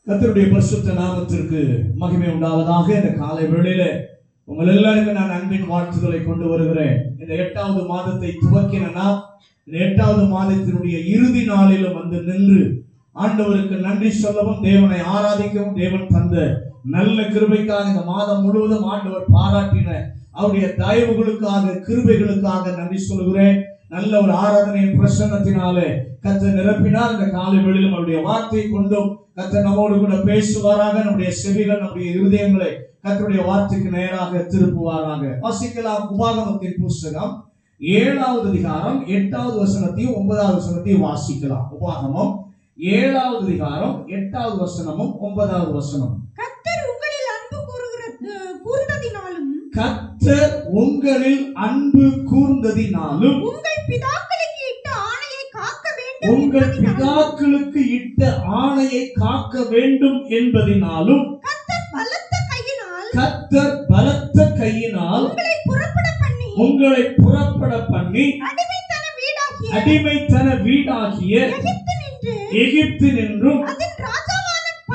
கர்த்தருடைய பரிசுத்த நாமத்திற்கு மகிமை உண்டாவதாக. இந்த காலை வேளையில உங்கள் எல்லாருக்கும் நான் அன்பின் வாழ்த்துக்களை கொண்டு வருகிறேன். இந்த 8வது மாதத்தை துவக்கினா இந்த 8வது மாதத்தினுடைய இறுதி நாளிலும் வந்து நின்று ஆண்டவருக்கு நன்றி சொல்லவும், தேவனை ஆராதிக்கவும், தேவன் தந்த நல்ல கிருபைக்காக இந்த மாதம் முழுவதும் ஆண்டவர் பாராட்டின அவருடைய தயவுகளுக்காக, கிருபைகளுக்காக நன்றி சொல்கிறேன். நல்ல ஒரு ஆராதனையின் பிரசன்னத்தினாலே கர்த்தர் நிரப்பினார். இந்த காலை வேளையிலும் அவருடைய வார்த்தையை கொண்டும் கர்த்தர் நம்மோடு கூட பேசுவாராக. நம்முடைய செவிகள், நம்முடைய இருதயங்களை கர்த்தருடைய வார்த்தைக்கு நேராக திருப்புவாராக. வாசிக்கலாம். உபாகமத்தின் புஸ்தகம் 7வது அதிகாரம் 8வது வசனத்தையும் 9வது வசனத்தையும் வாசிக்கலாம். உபாகமம் 7வது அதிகாரம் 8வது வசனமும் 9வது வசனம். கர்த்தர் உங்களில் அன்பு கூர்ந்ததினாலும் கர்த்தர் உங்களில் அன்பு கூர்ந்ததினாலும் உங்கள் பிதாக்களுக்கு இட்ட ஆணையை காக்க வேண்டும், உங்கள் பிதாக்களுக்கு இட்ட ஆணையை காக்க வேண்டும் என்பதினாலும் கர்த்தர் பலத்த கையினால் உங்களை புறப்பட பண்ணி அடிமைத்தன வீடாகிய எகிப்து நின்றும்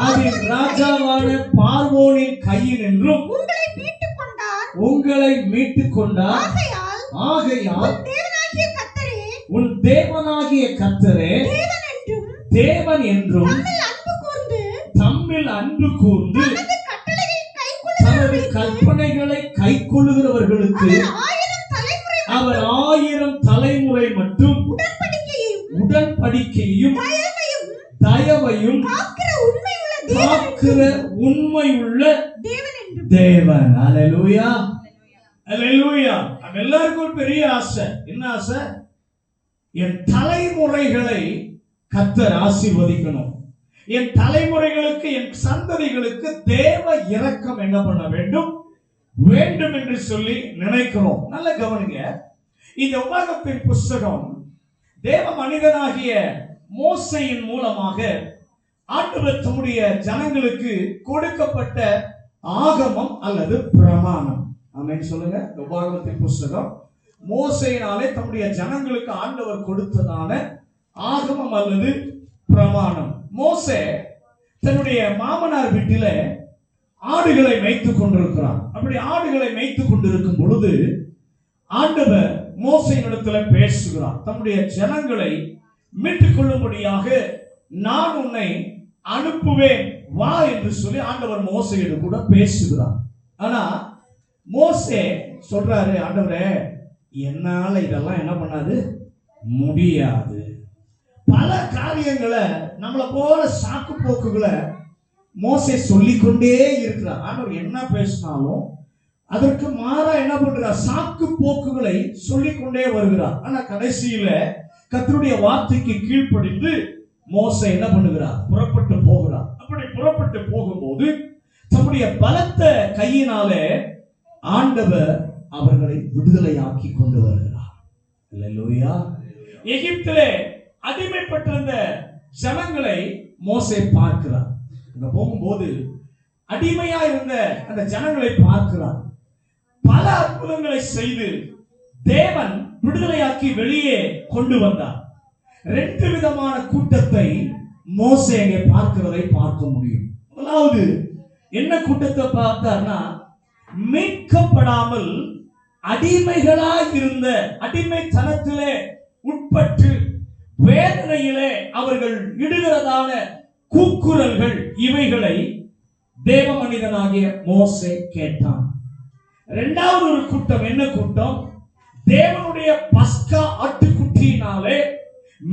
அதன் ராஜாவான பார்வோனின் கையில் நின்றும் உங்களை மீட்டுக் கொண்டார். ஆகையால் உன் தேவனாகிய கர்த்தரே தேவன் என்றும் தம்மில் அன்பு கூர்ந்து தனது கற்பனைகளை கைக்கொள்ளுகிறவர்களுக்கு அவர் 1000 தலைமுறை மட்டும் உடன்படிக்கையும் தயவையும் காக்கிற உண்மையுள்ள தேவன். அல்லேலூயா, அல்லேலூயா. நம்ம எல்லாருக்கும் ஒரு பெரிய ஆசை. என்ன ஆசை? என் தலைமுறைகளை கர்த்தர் ஆசீர்வதிக்கணும். என் தலைமுறைகளுக்கு, என் சந்ததிகளுக்கு தேவ இரக்கம் என்ன பண்ண வேண்டும் என்று சொல்லி நினைக்கிறோம். நல்ல கவனிங்க. இந்த உபாகமத்தின் புஸ்தகம் தேவ மனிதனாகிய மோசேயின் மூலமாக ஆண்டவர் தம்முடைய ஜனங்களுக்கு கொடுக்கப்பட்ட ஆகமம் அல்லது பிரமாணம். ஆமென் சொல்லுங்க. உபாகமத்தின் புஸ்தகம் மோசேயினாலே தம்முடைய ஜனங்களுக்கு ஆண்டவர் கொடுத்ததான ஆகமம் அல்லது பிரமாணம். மோசே தன்னுடைய மாமனார் வீட்டில ஆடுகளை மேய்த்துக் கொண்டிருக்கிறார். அப்படி ஆடுகளை மேய்த்துக் கொண்டிருக்கும் பொழுது ஆண்டவர் மோசேயினிடத்துல பேசுகிறார். தம்முடைய ஜனங்களை மீட்டுக் கொள்ளும்படியாக நான் உன்னை அனுப்புவேன், வா என்று சொல்லி ஆண்டவர் மோசேயோடு கூட பேசுகிறார். ஆனா மோசே சொல்றாரு, ஆண்டவரே என்னால இதெல்லாம் என்ன பண்ணாது முடியாது. பல காரியங்களை நம்மளை போல சாக்கு போக்குகளை மோசே சொல்லிக்கொண்டே இருக்கிறார். ஆண்டவர் என்ன பேசினாலும் அதற்கு மாறா என்ன பண்றார்? சாக்கு போக்குகளை சொல்லிக்கொண்டே வருகிறார். ஆனா கடைசியில கர்த்தருடைய வார்த்தைக்கு கீழ்ப்படிந்து மோசே என்ன பண்ணுகிறார்? புறப்பட்டு போகிறார். அப்படி புறப்பட்டு போகும்போது தம்முடைய பலத்த கையினாலே ஆண்டவர் அவர்களை விடுதலையாக்கி கொண்டு வருகிறார். அல்லேலூயா. எகிப்திலே அடிமைப்பட்டிருந்த ஜனங்களை மோசே பார்க்கிறார். அங்க போகும்போது அடிமையா இருந்த அந்த ஜனங்களை பார்க்கிறார். பல அற்புதங்களை செய்து தேவன் விடுதலையாக்கி வெளியே கொண்டு வந்தார். 2 விதமான கூட்டத்தை மோசே அங்கே பார்க்கிறதை பார்க்க முடியும். முதலாவது என்ன கூட்டத்தை பார்த்தார்னா, மீட்கப்படாமல் அடிமைகளாய் இருந்த, அடிமைத்தனத்திலே உட்பட்டு வேதனையிலே அவர்கள் இடுகிறதான கூக்குரல்கள், இவைகளை தேவ மனிதனாகிய மோசே கேட்டான். 2வது ஒரு கூட்டம். என்ன கூட்டம்? தேவனுடைய பஸ்கா ஆட்டுக்குட்டியினாலே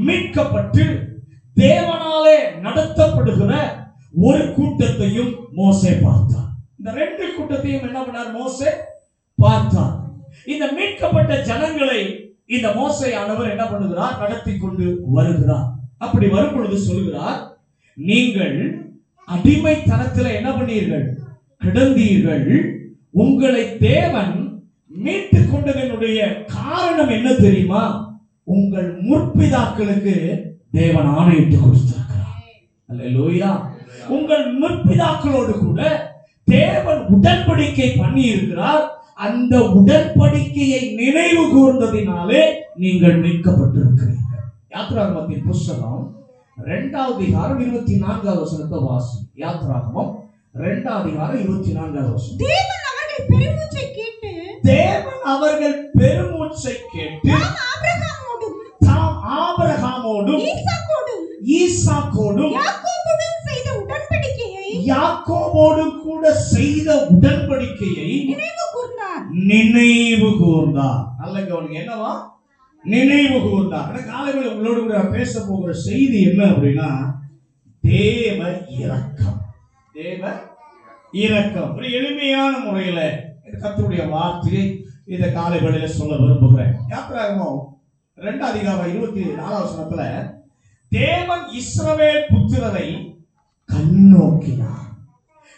மீட்கப்பட்டு தேவனாலே நடத்தப்படுகிற ஒரு கூட்டத்தையும் மோசே பார்த்தார். இந்த 2 கூட்டத்தையும் என்ன பண்ணார்? மோசே பார்த்தார். இந்த மீட்கப்பட்ட ஜனங்களை இந்த மோசேயானவர் என்ன பண்ணுகிறார்? நடத்தி கொண்டு வருகிறார். அப்படி வரும் பொழுது சொல்கிறார், நீங்கள் அடிமைத்தனத்தில் என்ன பண்ணீர்கள்? கிடந்தீர்கள். உங்களை தேவன் மீட்டுக் கொண்டதனுடைய காரணம் என்ன தெரியுமா? உங்கள் முற்பிதாக்களுக்கு தேவன் ஆணையிட்டு கொடுத்திருக்கிறார். அல்லேலூயா. உங்கள் முற்பிதாக்களோடு கூட தேவன் உடன்படிக்கை பண்ணி இருக்கிறார். அந்த உடன்படிக்கையை நினைவு கூர்ந்ததினாலே நீங்கள் மீட்கப்பட்டிருக்கிறீர்கள். யாத்திராகமத்தின் புஸ்தகம் 2வது அதிகாரம் 24வது வசனத்தை வாசி. யாத்திராகமம் 2வது அதிகாரம் 24வது வசனம். தேவன் அவர்கள் பெருமூச்சை கேட்டு தாம் ஆபிரகாமோடும் ஈசாக்கோடும் யாக்கோபோடும் கூட செய்த உடன்படிக்கையை நினைவு கூர்ந்தார். நல்ல கவனிங்க, என்னவா? நினைவு கூர்ந்தார். காலையில் உங்களோடு கூட பேச போகிற செய்தி என்ன அப்படின்னா, தேவ இரக்கம். தேவ இரக்கம். ஒரு எளிமையான முறையில கர்த்தருடைய வார்த்தையை இந்த காலை வேளையில சொல்ல விரும்புகிறேன். யாத்திராகமம் 2வது அதிகாரம் 24வது வசனத்துல தேவன் இஸ்ரவேல் புத்திரரை கண்ணோக்கினார்.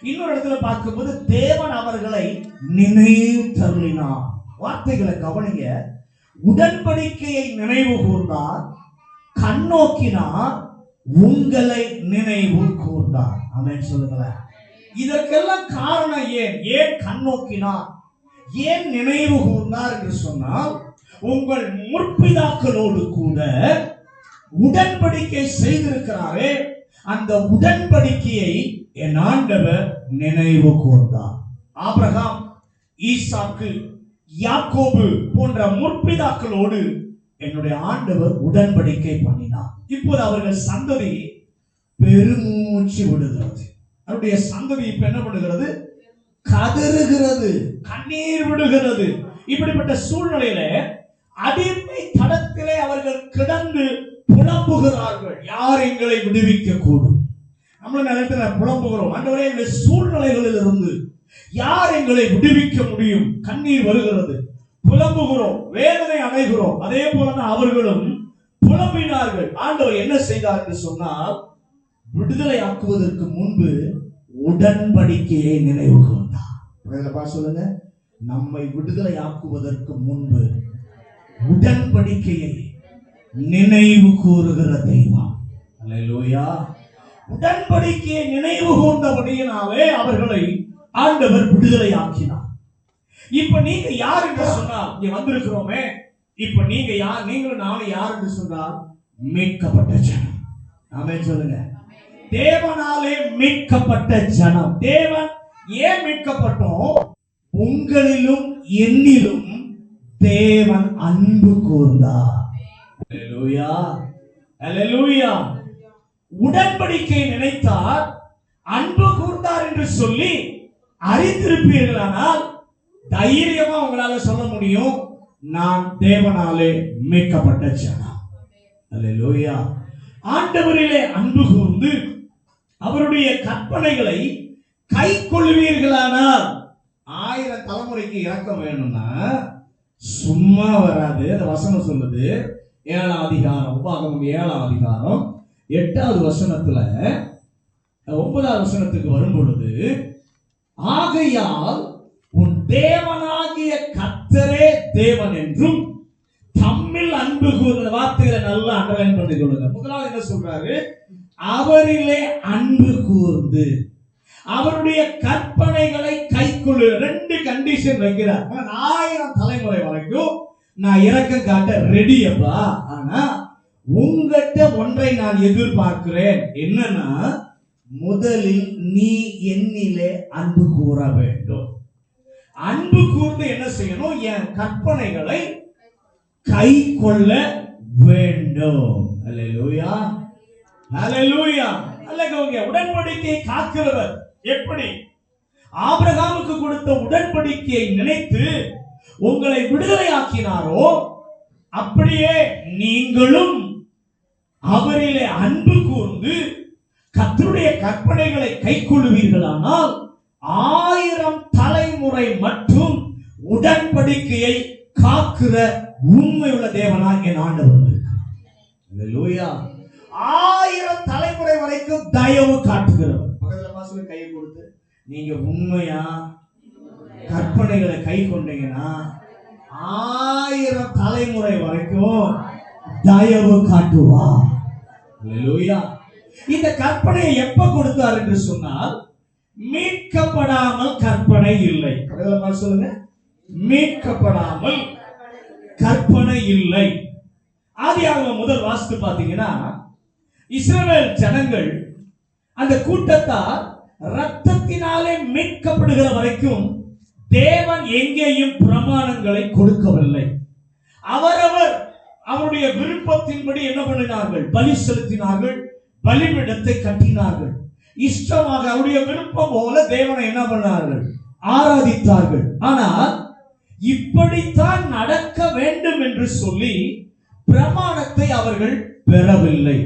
இன்னொரு இடத்துல பார்க்கும்போது தேவன் அவர்களை நினைவு தருளினார். வார்த்தைகளை கவனிங்க. உடன்படிக்கையை நினைவு கூர்ந்தார், கண்ணோக்கினார், உங்களை நினைவு கூர்ந்தார். ஆமென் சொல்லுங்களேன். இதற்கெல்லாம் காரணம் ஏன் கண்ணோக்கினார், ஏன் நினைவு கூர்ந்தார் என்று சொன்னால், உங்கள் முற்பிதாக்களோடு கூட உடன்படிக்கை செய்திருக்கிறாரே, அந்த உடன்படிக்கையை என் ஆண்டவர் நினைவு கூர்ந்தார். ஆபிரகாம், ஈசாக்கு, யாக்கோபு போன்ற முற்பிதாக்களோடு என்னுடைய ஆண்டவர் உடன்படிக்கை பண்ணினார். இப்போது அவர்கள் சந்ததி பெருமூச்சு விடுகிறது. அவருடைய சந்ததி இப்ப என்ன பண்ணுகிறது? கதறுகிறது, கண்ணீர் விடுகிறது. இப்படிப்பட்ட சூழ்நிலையில அடிமை தடத்திலே அவர்கள் கிடந்து புலம்புகிறார்கள். யார் எங்களை விடுவிக்க கூடும்? நம்மள நேரத்துல புலம்புகிறோம், ஆண்டவரே இந்த சூழ்நிலைகளில் இருந்து யார் எங்களை விடுவிக்க முடியும்? கண்ணீர் வருகிறது, புலம்புகிறோம், வேதனை அடைகிறோம். அதே போலதான் அவர்களும் புலம்பினார்கள். ஆண்டவர் என்ன செய்தார் என்று சொன்னால், விடுதலை ஆக்குவதற்கு முன்பு உடன்படிக்கையை நினைவு கூர்ந்தார். சொல்லுங்க, நம்மை விடுதலை ஆக்குவதற்கு முன்பு உடன்படிக்கையை நினைவு கூறுகிற தெய்வம். அல்லேலூயா. உடன்படிக்கையை நினைவு கூர்ந்தபடியினாலே அவர்களை ஆண்டவர் விடுதலை ஆக்கினார். இப்ப நீங்க யார் என்று சொன்னால், இங்க வந்திருக்கிறோமே, இப்ப நீங்க யார்? நீங்களும் நானும் யார் என்று சொன்னால், மீட்கப்பட்ட ஜனம். ஆமென் சொல்லுங்க. தேவனாலே மீட்கப்பட்ட ஜனம். தேவன் ஏன் மீட்கப்பட்டோம்? உங்களிலும் என்னிலும் தேவன் அன்பு கூர்ந்தார். அல்லேலூயா, அல்லேலூயா. உடன்படிக்கை நினைத்தார், அன்பு கூர்ந்தார் என்று சொல்லி அறிந்திருப்பீர்களானால் தைரியமா உங்களால சொல்ல முடியும், நான் தேவனாலே மீட்கப்பட்ட ஜனம். அல்லேலூயா. ஆண்டவரிலே அன்பு கூர்ந்து அவருடைய கற்பனைகளை கை கொள்வீர்களானால், 1000 தலைமுறைக்கு இரக்கம் வேணும்னா சும்மா வராது. அந்த வசனம் சொல்லுது, 7ஆம் அதிகாரம், உபாகமம் 7ஆம் அதிகாரம் 8வது வசனத்துல 9வது வசனத்துக்கு வரும் பொழுது, ஆகையால் உன் தேவனாகிய கர்த்தரே தேவன் என்றும் தம்மில் அன்பு கூர்ந்த வார்த்தைகளை நல்லா அண்டர்லைன் பண்ணி கொள்ளுங்க. முதலாவது என்ன சொல்றாரு? அவரிலே அன்பு கூர்ந்து அவருடைய கற்பனைகளை கைக்கொள்ளு. 2 கண்டிஷன் வைக்கிறார். 1000 தலைமுறை வரைக்கும் நான் இரக்கம் காட்ட ரெடி அப்பா. ஆனா உங்ககிட்ட ஒன்றை நான் எதிர்பார்க்கிறேன். என்னன்னா, முதலில் நீ என்னிலே அன்பு கூற வேண்டும். அன்பு கூர்ந்து என்ன செய்யணும்? என் கற்பனைகளை கை கொள்ள வேண்டும். அல்லேலூயா, அல்லேலூயா. அல்லேலூயா. உடன்படிக்கையை காக்கிறவர் எப்படி? ஆபிரகாமுக்கு கொடுத்த உடன்படிக்கையை நினைத்து உங்களை விடுதலை ஆக்கினாரோ, அப்படியே நீங்களும் அவரிலே அன்பு கூர்ந்து கர்த்தருடைய கற்பனைகளை கைக்கொள்வீர்களானால் 1000 தலைமுறை மட்டும் உடன்படிக்கையை காக்கிற உண்மையுள்ள தேவனாய் என் ஆண்டவர் இருக்கிறார். அல்லேலூயா. 1000 தலைமுறை வரைக்கும் தயவு காட்டுகிறவர். பக்கத்துல பாசல கையை கொடுத்து, நீங்க உண்மையா கற்பனைகளை கை கொண்டீங்கன்னா 1000 தலைமுறை வரைக்கும் தயவு காட்டுவா. அல்லேலூயா. இந்த கற்பனையை எப்ப கொடுத்தார் என்று சொன்னால், மீட்கப்படாமல் கற்பனை இல்லை. சொல்லுங்க, மீட்கப்படாமல் கற்பனை இல்லை. ஆதியாகமம் முதல் வாசித்து பாத்தீங்கன்னா, இஸ்ரவேல் ஜனங்கள் அந்த கூட்டத்தார் ரத்தத்தினாலே மீட்கப்படுகிற வரைக்கும் தேவன் எங்கேயும் பிரமாணங்களை கொடுக்கவில்லை. அவரவர் அவருடைய விருப்பத்தின்படி என்ன பண்ணினார்கள்? பலி செலுத்தினார்கள், பலிபீடத்தை கட்டினார்கள். இஷ்டமாக அவருடைய விருப்பம் போல தேவனை என்ன பண்ணார்கள்? ஆராதித்தார்கள். ஆனால் இப்படித்தான் நடக்க வேண்டும் என்று சொல்லி பிரமாணத்தை அவர்கள் பெறவில்லை.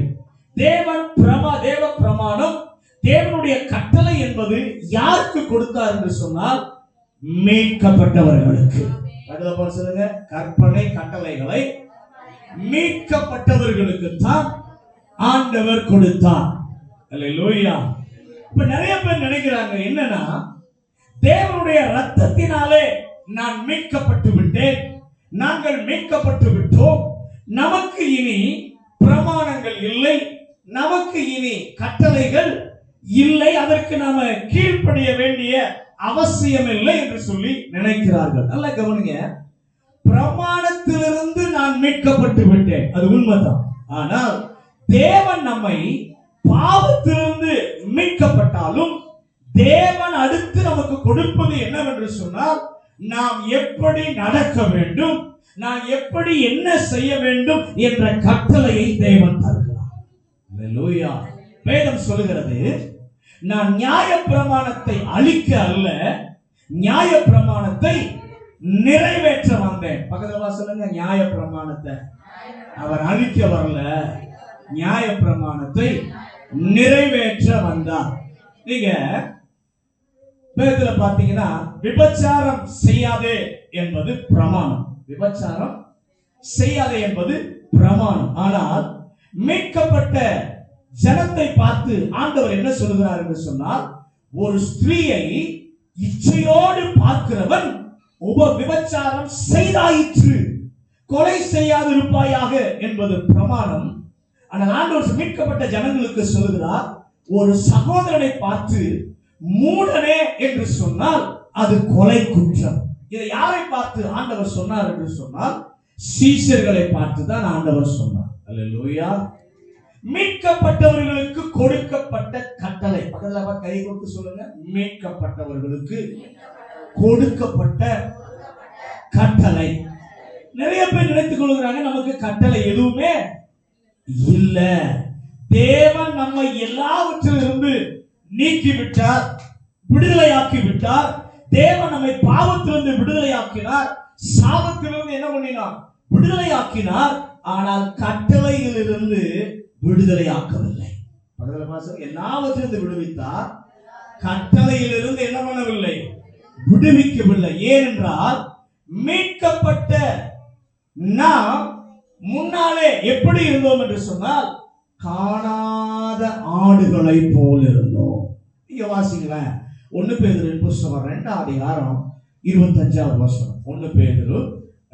தேவ பிரமாணம், தேவனுடைய கட்டளை என்பது யாருக்கு கொடுத்தார் என்று சொன்னால் மீட்கப்பட்டவர்களுக்கு. சொல்லுங்க, கற்பனை கட்டளைகளை மீட்கப்பட்டவர்களுக்கு தான் ஆண்டவர் கொடுத்தார். அல்லேலூயா. இப்ப நிறைய பேர் நினைக்கிறாங்க என்னன்னா, தேவனுடைய ரத்தத்தினாலே நான் மீட்கப்பட்டு விட்டேன், நாங்கள் மீட்கப்பட்டு விட்டோம், நமக்கு இனி பிரமாணங்கள் இல்லை, நமக்கு இனி கட்டளைகள் இல்லை, அதற்கு நாம கீழ்ப்படிய வேண்டிய அவசியம் இல்லை என்று சொல்லி நினைக்கிறார்கள். நல்ல கவனிங்க, பிரமாணத்திலிருந்து நான் மீட்கப்பட்டு விட்டேன், அது உண்மைதான். ஆனால் தேவன் நம்மை பாவத்திலிருந்து மீட்கப்பட்டாலும் தேவன் அடுத்து நமக்கு கொடுப்பது என்னவென்று சொன்னால், நாம் எப்படி நடக்க வேண்டும், நாம் எப்படி என்ன செய்ய வேண்டும் என்ற கட்டளையை தேவன் தருகிறார். அல்லேலூயா. வேதம் சொல்லுகிறது, நான் நியாய பிரமாணத்தை அழிக்க அல்ல, நியாய பிரமாணத்தை நிறைவேற்ற வந்தேன். பக்கத்துல சொல்லுங்க, நியாய பிரமாணத்தை அவர் அழிக்க வரல, நியாய பிரமாணத்தை நிறைவேற்ற வந்தார். நீங்க வேதத்துல பாத்தீங்கன்னா, விபச்சாரம் செய்யாதே என்பது பிரமாணம், விபச்சாரம் செய்யாதே என்பது பிரமாணம். ஆனால் மீட்கப்பட்ட ஜனத்தை பார்த்து ஆண்டவர் என்ன சொல்கிறார் என்று சொன்னால், ஒரு ஸ்திரீயை இச்சையோடு பார்க்கிறவன் விபச்சாரம் செய்தாயிற்று, கொலை செய்யாதிருப்பாயாக என்பது பிரமாணம். ஆனால் ஆண்டவர் மீட்கப்பட்ட ஜனங்களுக்கு சொல்கிறார், ஒரு சகோதரனை பார்த்து மூடனே என்று சொன்னால் அது கொலை குற்றம். இதை யாரை பார்த்து ஆண்டவர் சொன்னார் என்று சொன்னால், சீஷர்களை பார்த்து தான் ஆண்டவர் சொன்னார். அல்லேலூயா. மீட்கப்பட்டவர்களுக்கு கொடுக்கப்பட்ட கட்டளை. பக்கத்துல கை கொடுத்து சொல்லுங்க, மீட்கப்பட்டவர்களுக்கு கொடுக்கப்பட்ட கட்டளை. நிறைய பேர் நினைத்துக் கொள்கிறாங்க, நமக்கு கட்டளை எதுவுமே இல்ல, தேவன் நம்மை எல்லாவற்றிலிருந்து நீக்கி விட்டார், விடுதலையாக்கி விட்டார். தேவன் நம்மை பாவத்திலிருந்து விடுதலையாக்கினார், சாபத்திலிருந்து என்ன பண்ணினார்? விடுதலையாக்கினார். ஆனால் கட்டளையிலிருந்து விடுதலையாக்கவில்லை. எல்லாவற்றிலிருந்து விடுவித்தார், கட்டளையிலிருந்து என்ன பண்ணவில்லை? விடுவிக்கவில்லை. ஏனென்றால் மீட்கப்பட்ட நாம் முன்னாலே எப்படி இருந்தோம் என்று சொன்னால், காணாத ஆடுகளை போல் இருந்தோம். இங்க வாசிங்களேன், 1 பேதுரு புத்தகம் 2ஆம் அதிகாரம் 25வது வசனம். 1 பேதுரு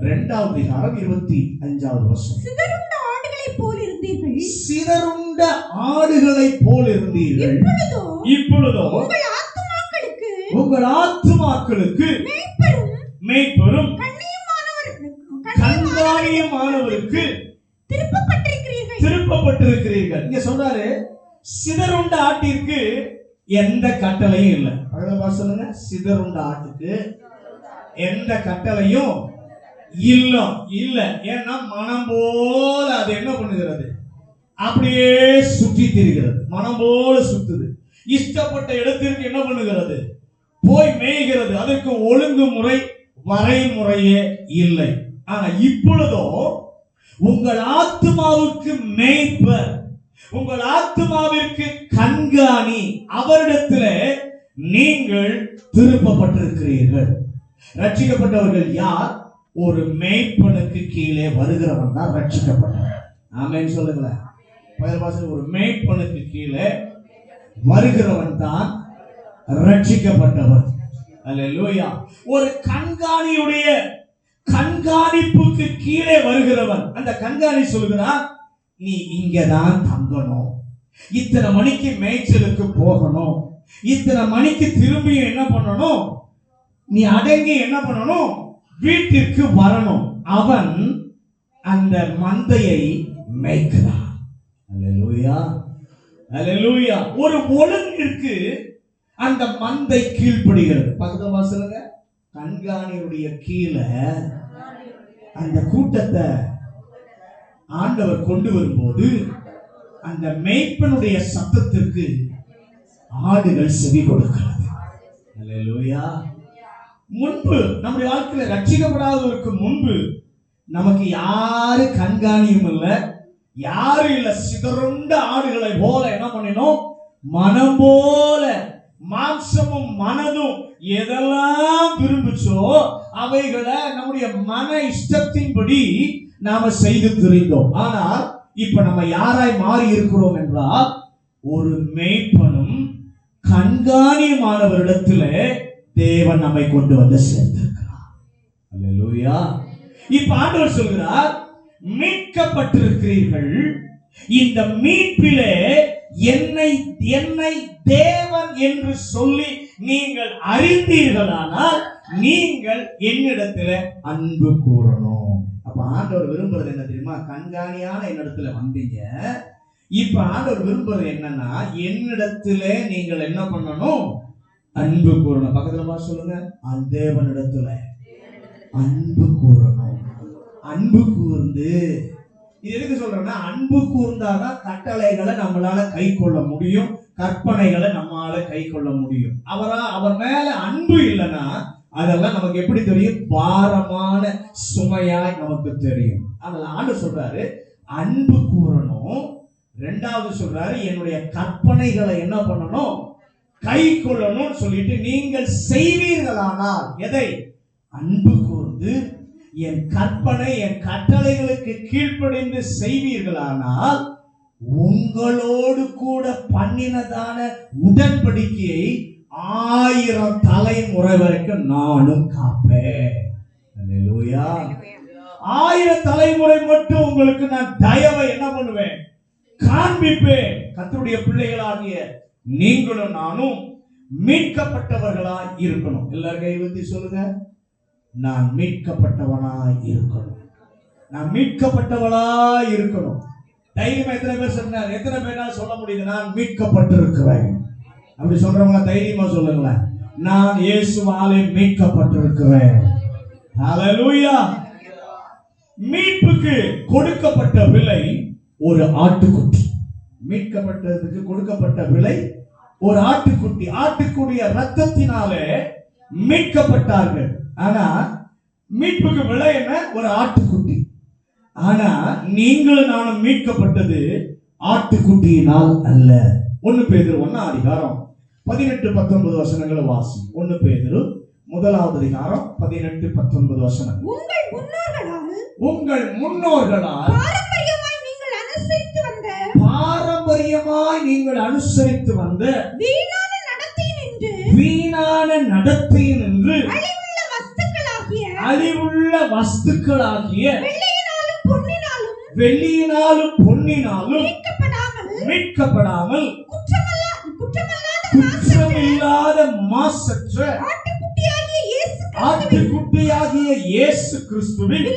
2ஆம் அதிகாரம் 25வது வசனம். சிதறுண்ட ஆடுகளை போல் இருந்தீர்கள், சிதறுண்ட ஆடுகளை போல் இருந்தீர்கள், இப்பொழுதோ உங்கள் ஆத்துமாக்களுக்கு மேய்ப்பரும் கண்காணியுமானவருக்கு திருப்பப்பட்டிருக்கிறீர்கள். இங்க சொல்றாரு, சிதறுண்ட ஆட்டிற்கு எந்த கட்டளையும் இல்லை. சொல்லுங்க, சிதறுண்ட ஆட்டுக்கு எந்த கட்டளையும் இல்ல. ஏன்னா மனம் போல அது என்ன பண்ணுகிறது? அப்படியே சுற்றி திரிகிறது. மனம் போல சுத்துது. இஷ்டப்பட்ட இடத்திற்கு என்ன பண்ணுகிறது? போய் மேய்கிறது. அதற்கு ஒழுங்குமுறை வரைமுறையே இல்லை. ஆனா இப்பொழுதோ உங்கள் ஆத்துமாவுக்கு மேய்ப்பர், உங்கள் ஆத்துமாவிற்கு கண்காணி, அவரிடத்திலே நீங்கள் திருப்பப்பட்டிருக்கிறீர்கள். ரட்சிக்கப்பட்டவர்கள் யார்? ஒரு மேய்ப்பனுக்கு கீழே வருகிறவன் தான் ரட்சிக்கப்பட்டவன். ஆமென் சொல்லுங்களேன். ஒரு மேய்ப்பனுக்கு கீழே வருகிறவன் தான் ரட்சிக்கப்பட்டவன். அல்லேலூயா. ஒரு கண்காணியுடைய கண்காணிப்புக்கு கீழே வருகிறவன், அந்த கண்காணி சொல்கிறான், நீ இங்கதான் தங்கணும், இத்தனை மணிக்கு மேய்ச்சலுக்கு போகணும், இத்தனை மணிக்கு திரும்பி என்ன பண்ணணும், நீ அடங்கி என்ன பண்ணணும், வீட்டிற்கு வரணும். அவன் அந்த மந்தையை மேய்க்கிறான். அல்லேலூயா, அல்லேலூயா. ஒரு ஒழுங்கிற்கு அந்த மந்தை கீழ்ப்படுகிறது. பக்கத்துல சொல்லுங்க, கண்காணியுடைய கீழே அந்த கூட்டத்தை ஆண்டவர் கொண்டு வரும்போது அந்த மேய்ப்பனுடைய சத்தத்திற்கு ஆடுகள் செவி கொடுக்கிறது. அல்லேலூயா. முன்பு நம்முடைய வாழ்க்கையில ரட்சிக்கப்படாதவருக்கு முன்பு நமக்கு யாரு கண்காணியும் இல்ல, யாரு இல்ல. சிதறுண்ட ஆடுகளை போல என்ன பண்ணினோம், மனம் போல மாம்சமும் மனதும் எதெல்லாம் விரும்புச்சோ அவைகளை நம்முடைய மன இஷ்டத்தின்படி நாம செய்து திரிந்தோம். ஆனால் இப்ப நம்ம யாராய் மாறி இருக்கிறோம் என்றால், ஒரு மேய்ப்பனும் கண்காணியுமானவரிடத்திலே தேவன் நம்மை கொண்டு வந்து சேர்த்திருக்கிறார். அல்லேலூயா. இப்ப ஆண்டவர் சொல்கிறார், மீட்கப்பட்டிருக்கிறீர்கள். இந்த மீட்பிலே என்னை தேவன் என்று சொல்லி நீங்கள் அறிந்தீர்களானால் நீங்கள் என்னிடத்தில் அன்பு கூறணும். அப்ப ஆண்டவர் விரும்புறது என்ன தெரியுமா? கண்காணியான என்னிடத்துல வந்தீங்க. இப்ப ஆண்டவர் விரும்புறது என்னன்னா, என்னிடத்திலே நீங்கள் என்ன பண்ணணும்? அன்பு கூறணும். பக்கத்துல பார்த்து சொல்லுங்க, தேவனிடத்துல அன்பு கூறணும். அன்பு கூர்ந்து, இது எதுக்கு சொல்றேன்னா, அன்பு கூர்ந்தாதான் கட்டளைகளை நம்மளால கை கொள்ள முடியும், கற்பனைகளை நம்மளால கை கொள்ள முடியும். அவர் மேல அன்பு இல்லைன்னா அதெல்லாம் நமக்கு எப்படி தெரியும்? பாரமான சுமையாய் நமக்கு தெரியும். அதனால ஆண்டு சொல்றாரு அன்பு கூறணும். ரெண்டாவது சொல்றாரு, என்னுடைய கற்பனைகளை என்ன பண்ணணும்? கை கொள்ளணும் சொல்லிட்டு, நீங்கள் செய்வீர்களானால், எதை? அன்பு கூர்ந்து என் கற்பனை என் கட்டளைகளுக்கு கீழ்ப்படிந்து செய்வீர்களானால் உங்களோடு கூட பண்ணினதான உடன்படிக்கையை 1000 தலைமுறை வரைக்கும் நானும் காப்பேன். அல்லேலூயா. 1000 தலைமுறை மட்டும் உங்களுக்கு நான் தயவை என்ன பண்ணுவேன்? காண்பிப்பேன். கர்த்தருடைய பிள்ளைகளாகிய நீங்களும் நானும் மீட்கப்பட்டவர்களாய் இருக்கணும். எல்லாரும் கை ஊத்தி சொல்லுங்க, நான் மீட்கப்பட்டவனாய் இருக்கணும். நான் மீட்கப்பட்டவளாய் இருக்கணும். தைரியமா எத்தனை பேர் சொன்னார்? எத்தனை பேரால் சொல்ல முடியுது நான் மீட்கப்பட்டிருக்கிறேன்? அப்படி சொல்றவங்க தைரியமா சொல்லுங்களேன், நான் இயேசுவாலே மீட்கப்பட்டிருக்கிறேன். ஹல்லேலூயா. மீட்புக்கு கொடுக்கப்பட்ட விலை ஒரு ஆட்டுக்குட்டி. மீட்கப்பட்டதுக்கு கொடுக்கப்பட்ட விலை ஒரு ஆட்டுக்குட்டி. ஆட்டுக்குடிய ரத்தத்தினாலே மீட்கப்பட்டார்கள். ஆனா மீட்புக்கு விலை என்ன? ஒரு ஆட்டுக்குட்டி. ஆனா நீங்களும் நானும் மீட்கப்பட்டது ஆட்டுக்குட்டியினால் அல்ல. 1 பேதுரு 1 அதிகாரம் 18-19 வசனங்களை வாசி. 1 பேதுரு 1வது அதிகாரம் 18-19 வசனங்கள். உங்கள் முன்னோர்களால் பாரம்பரியமாய் நீங்கள் அனுசரித்து வந்த வீணான நடத்தையினின்று அழிவுள்ள வஸ்துக்களாகிய வெள்ளியினாலும் பொன்னினாலும் மீட்கப்படாமல் குற்றமில்லாத மாசற்ற ஆட்டுக்குட்டியாகிய இயேசு கிறிஸ்துவின்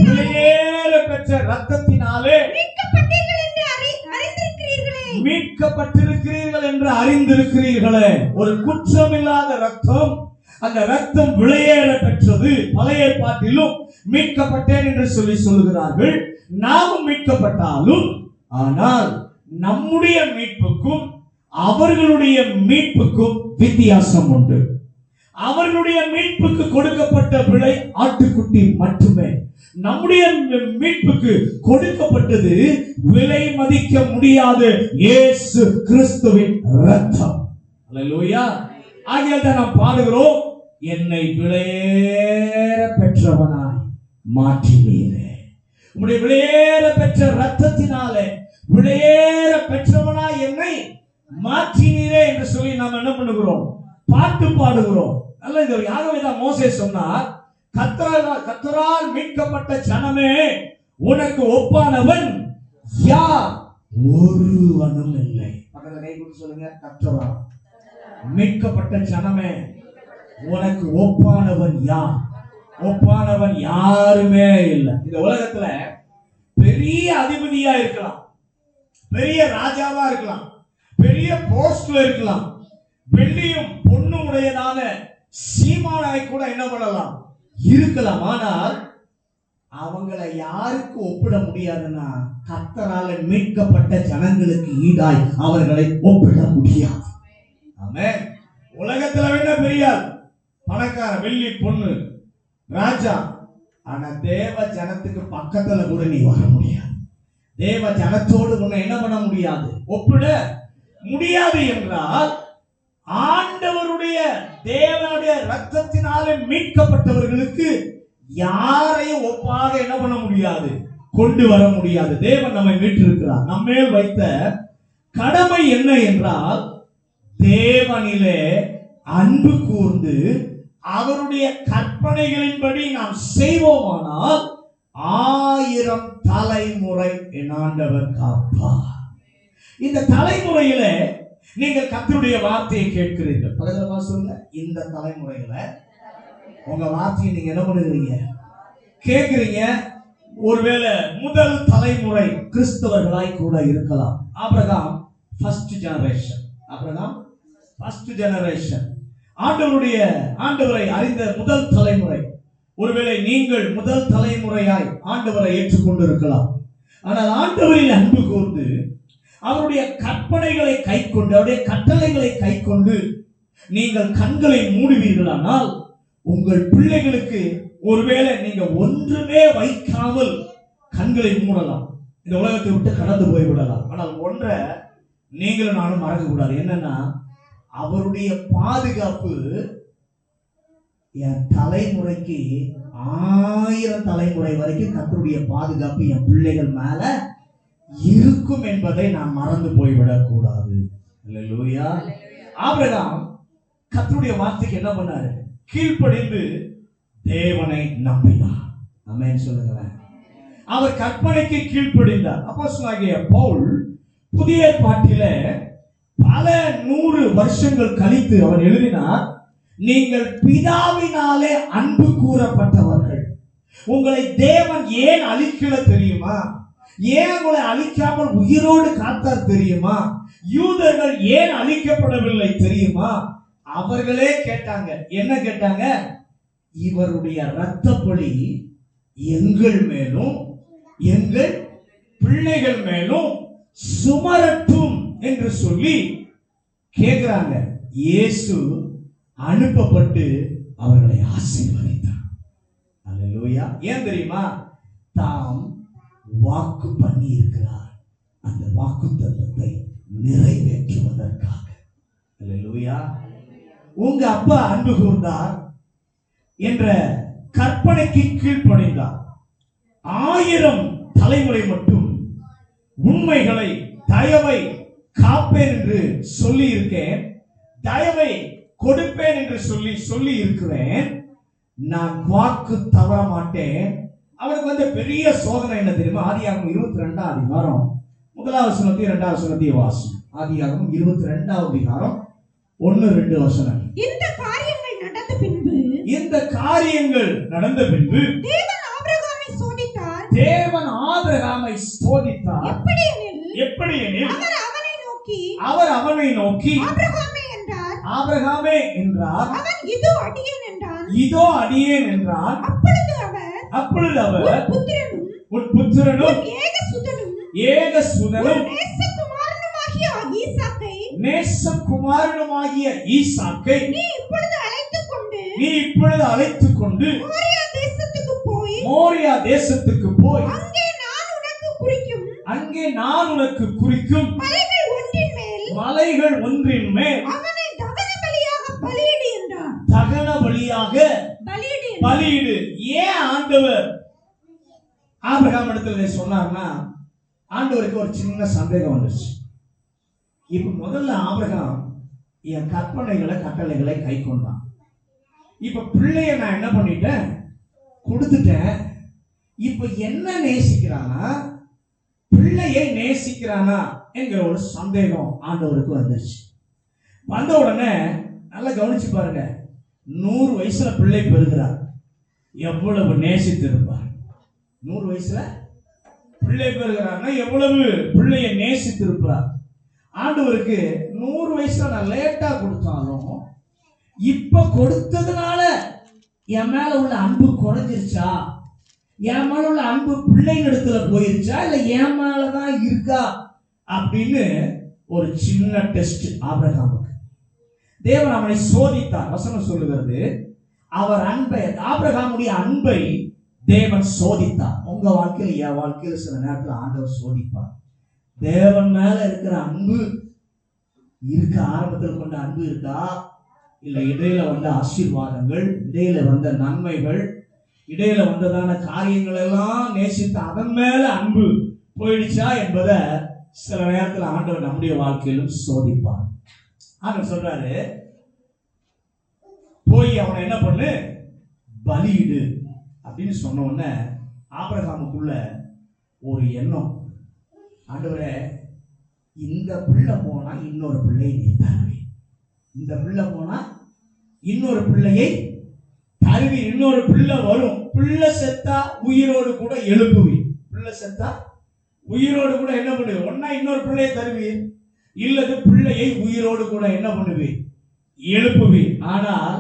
விலையேற பெற்ற ரத்தத்தினாலே மீட்கப்பட்டிருக்கிறீர்கள் என்று அறிந்திருக்கிறீர்களே. ஒரு குற்றமில்லாத ரத்தம், அந்த ரத்தம் விலையேற பெற்றது. பழைய ஏற்பாட்டிலும் மீட்கப்பட்டேன் என்று சொல்லுகிறார்கள். நாமும் மீட்கப்பட்டாலும், ஆனால் நம்முடைய மீட்புக்கும் அவர்களுடைய மீட்புக்கும் வித்தியாசம் உண்டு. அவர்களுடைய மீட்புக்கு கொடுக்கப்பட்ட விலை ஆட்டுக்குட்டி மட்டுமே. நம்முடைய மீட்புக்கு கொடுக்கப்பட்டது விலை மதிக்க முடியாத இயேசு கிறிஸ்துவின் ரத்தம். அல்லேலூயா. ஆகையால் தான் நாம் பாடுகிறோம், என்னை விலையேற பெற்றவனாய் மாற்றினீரே. உம்முடைய விலையேற பெற்ற ரத்தத்தினாலே விலையேற பெற்றவனாய் என்னை மாற்றினீரே என்று சொல்லி நாம் என்ன பண்ணுகிறோம்? பாட்டு பாடுகிறோம். நல்ல இது யாகவேதான் மோசே சொன்னார், கர்த்தரால் மீட்கப்பட்ட ஜனமே உனக்கு ஒப்பானவன் யார்? ஒருவனும் இல்லை. பக்கத்துல கை கொடுத்து சொல்லுங்க, கர்த்தரால் மீட்கப்பட்ட ஜனமே உனக்கு ஒப்பானவன் யார்? ஒப்பானவன் யாருமே இல்லை. இந்த உலகத்துல பெரிய அதிபதியா இருக்கலாம், பெரிய ராஜாவா இருக்கலாம், பெரிய போஸ்ட்ல இருக்கலாம், வெள்ளியும் பொண்ணும் உடையதான சீமானாய் கூட என்ன பண்ணலாம் இருக்கலாம். ஆனால் அவங்களை யாருக்கு ஒப்பிட முடியாதுன்னா கர்த்தரால மீட்கப்பட்ட ஜனங்களுக்கு ஈடாய் அவர்களை ஒப்பிட முடியாது. ஆமென். உலகத்துல வேணா பெரிய பணக்கார, வெள்ளி பொண்ணு, ராஜா, ஆனா தேவ ஜனத்துக்கு பக்கத்துல கூட நீ வர முடியாது. தேவ ஜனத்தோடு உன்னை என்ன பண்ண முடியாது, ஒப்பிட முடியாது. என்றால் ஆண்டவருடைய தேவனுடைய ரத்தத்தினாலே மீட்கப்பட்டவர்களுக்கு யாரையும் ஒப்பாக என்ன பண்ண முடியாது, கொண்டு வர முடியாது. தேவன் நம்மை மீட்டிருக்கிறார். நம்மேல் வைத்த கடமை என்ன என்றால் தேவனிலே அன்பு கூர்ந்து அவருடைய கற்பனைகளின்படி நாம் செய்வோமானால் 1000 தலைமுறை என் ஆண்டவர் காப்பார். இந்த தலைமுறையில நீங்கள் கர்த்தருடைய வார்த்தையை கேட்கிறீர்கள். பக்கத்துல சொல்லுங்க, இந்த தலைமுறையில உங்க வார்த்தையை நீங்க என்ன பண்ணுகிறீங்க, கேட்கிறீங்க. ஒருவேளை முதல் தலைமுறை கிறிஸ்தவர்களாய் கூட இருக்கலாம். Abraham first generation, Abraham first generation, ஆண்டவரை அறிந்த முதல் தலைமுறை. ஒருவேளை நீங்கள் முதல் தலைமுறையாய் ஆண்டவரை ஏற்றுக்கொண்டிருக்கலாம். ஆனால் ஆண்டவரில் அன்பு கூர்ந்து அவருடைய கற்பனைகளை கைக்கொண்டு அவருடைய கட்டளைகளை கைக்கொண்டு நீங்கள் கண்களை மூடுவீர்களானால் உங்கள் பிள்ளைகளுக்கு ஒருவேளை நீங்க ஒன்றுமே வைக்காமல் கண்களை மூடலாம், இந்த உலகத்தை விட்டு கடந்து போய்விடலாம். ஆனால் ஒன்றை நீங்களும் நானும் மறக்க கூடாது. என்னன்னா அவருடைய பாதுகாப்பு என் தலைமுறைக்கு 1000 தலைமுறை வரைக்கும் கர்த்தருடைய பாதுகாப்பு என் பிள்ளைகள் மேல இருக்கும் என்பதை நான் மறந்து போய்விடக் கூடாது. அல்லேலூயா. ஆபிரகாம் கர்த்தருடைய வார்த்தைக்கு என்ன பண்ணாரு, கீழ்ப்படிந்து தேவனை நம்பினார். ஆமென் சொல்லுங்களேன். அவர் கற்பனைக்கு கீழ்ப்படிந்தார். அப்போஸ்தலனாகிய பவுல் புதிய ஏற்பாட்டிலே பல 100 வருஷங்கள் கழித்து அவர் எழுதினார், நீங்கள் பிதாவினாலே அன்பு கூறப்பட்டவர்கள். உங்களை தேவன் ஏன் அழிக்கல தெரியுமா? ஏன் உங்களை அழிக்காமல் உயிரோடு காத்தார் தெரியுமா? யூதர்கள் ஏன் அழிக்கப்படவில்லை தெரியுமா? அவர்களே கேட்டாங்க. என்ன கேட்டாங்க? இவருடைய இரத்தப்பழி எங்கள் மேலும் எங்கள் பிள்ளைகள் மேலும் சுமரட்டும் என்று சொல்லி கேட்கிறாங்க. இயேசு அனுப்பப்பட்டு அவர்களை ஆசீர்வதித்தார். அல்லேலூயா. ஏன் தெரியுமா? தாம் வாக்கு பண்ணி இருக்கிறார், அந்த வாக்குத்தத்தத்தை நிறைவேற்றுவதற்காக. அல்லேலூயா. உங்க அப்பா அன்பு கூர்ந்தார் என்ற கற்பனைக்கு கீழ்ப்படிந்தார். 1000 தலைமுறை மட்டும் உண்மைகளை, தயவை காப்பேன் என்று சொல்லி இருக்கேன், தயவை கொடுப்பேன் என்று சொல்லி இருக்கிறேன். நான் வாக்கு தவற மாட்டேன். அவருக்கு வந்து பெரிய சோதனை என்ன தெரியுமா? ஆதியாகமம் 22 அதிகாரம் 1 வசனத்தை 2 வசனத்தை வாசி. ஆதியாகமம் 22 அதிகாரம் 1-2 வசனம். இந்த காரியங்கள் நடந்த பின்பு தேவன் ஆபிரகாமை சோதித்தார். எப்படியெனில் அவர் அவனை நோக்கி ஆபிரகாமே என்றார். அவன் இதோ அடியேன் என்றான். அப்பொழுது அவர் உன் புத்திரனும் ஏகசுதனும் நேசகுமாரனுமாகிய ஈசாக்கை நீ இப்பொழுது அழைத்துக் கொண்டு மோரியா தேசத்துக்கு போய் அங்கே நான் உனக்கு குறிக்கும் மலைகள் ஒன்றின் மேல் தகன பலியாக பலியிடு. ஏன் ஆண்டவர் ஆபிரகாம் இடத்துல சொன்னார்னா, ஆண்டவருக்கு ஒரு சின்ன சந்தேகம் வந்துச்சு. இப்ப முதல்ல ஆபிரகாம் என் கற்பனைகளை கட்டளைகளை கை கொண்டான். இப்ப பிள்ளைய நான் என்ன பண்ணிட்டேன், கொடுத்துட்டேன். இப்ப என்ன நேசிக்கிறானா, பிள்ளையை நேசிக்கிறானா என்கிற ஒரு சந்தேகம் ஆண்டவருக்கு வந்துருச்சு. வந்த உடனே நல்லா கவனிச்சு பாருங்க, 100 வயசுல பிள்ளை பெறுகிறார். எவ்வளவு நேசித்திருப்பார். 100 வயசுல பிள்ளை பெறுகிறார்னா எவ்வளவு பிள்ளையை நேசித்திருக்கிறார். ஆண்டவருக்கு 100 வயசுல நான் லேட்டா கொடுத்தாலும் இப்ப கொடுத்ததுனால என் மேல உள்ள அன்பு குறைஞ்சிருச்சா, என் மேல உள்ள அன்பு பிள்ளைங்களிடத்துல போயிருச்சா, இல்ல என் மேலதான் இருக்கா அப்படின்னு ஒரு சின்ன டெஸ்ட் ஆபிரகாமுக்கு. தேவன் அவனை சோதித்தார். வசனம் சொல்லுகிறது, அவர் அன்பை, ஆபிரகாமுடைய அன்பை தேவன் சோதித்தார். உங்க வாழ்க்கையில் என் வாழ்க்கையில் சில நேரத்தில் ஆண்டவர் சோதிப்பார். தேவன் மேல இருக்கிற அன்பு இருக்க, ஆரம்பத்தில் கொண்ட அன்பு இருக்கா, இல்ல இடையில வந்த ஆசீர்வாதங்கள், இடையில வந்த நன்மைகள், இடையில வந்ததான காரியங்கள் எல்லாம் நேசித்து அதன் மேல அன்பு போயிடுச்சா என்பதை சில நேரத்தில் ஆண்டவர் நம்முடைய வாழ்க்கையிலும் சோதிப்பார். ஆண்டவர் சொல்றாரு, போய் அவனை என்ன பண்ணு, பலியிடு அப்படின்னு சொன்ன உடனே ஆபிரகாமுக்குள்ள ஒரு எண்ணம், ஆண்டவரே இந்த பிள்ளை போனா இன்னொரு பிள்ளையை நீ தருவி, இந்த பிள்ளை போனா இன்னொரு பிள்ளையை தருவி, இன்னொரு பிள்ளை வரும், பிள்ளை செத்தா உயிரோடு கூட எழுப்புவி, பிள்ளை செத்தா உயிரோடு கூட என்ன பண்ணுவி, ஒன்னா இன்னொரு பிள்ளையை தருவி, இல்லது பிள்ளையை உயிரோடு கூட என்ன பண்ணுவி, எழுப்புவி. ஆனால்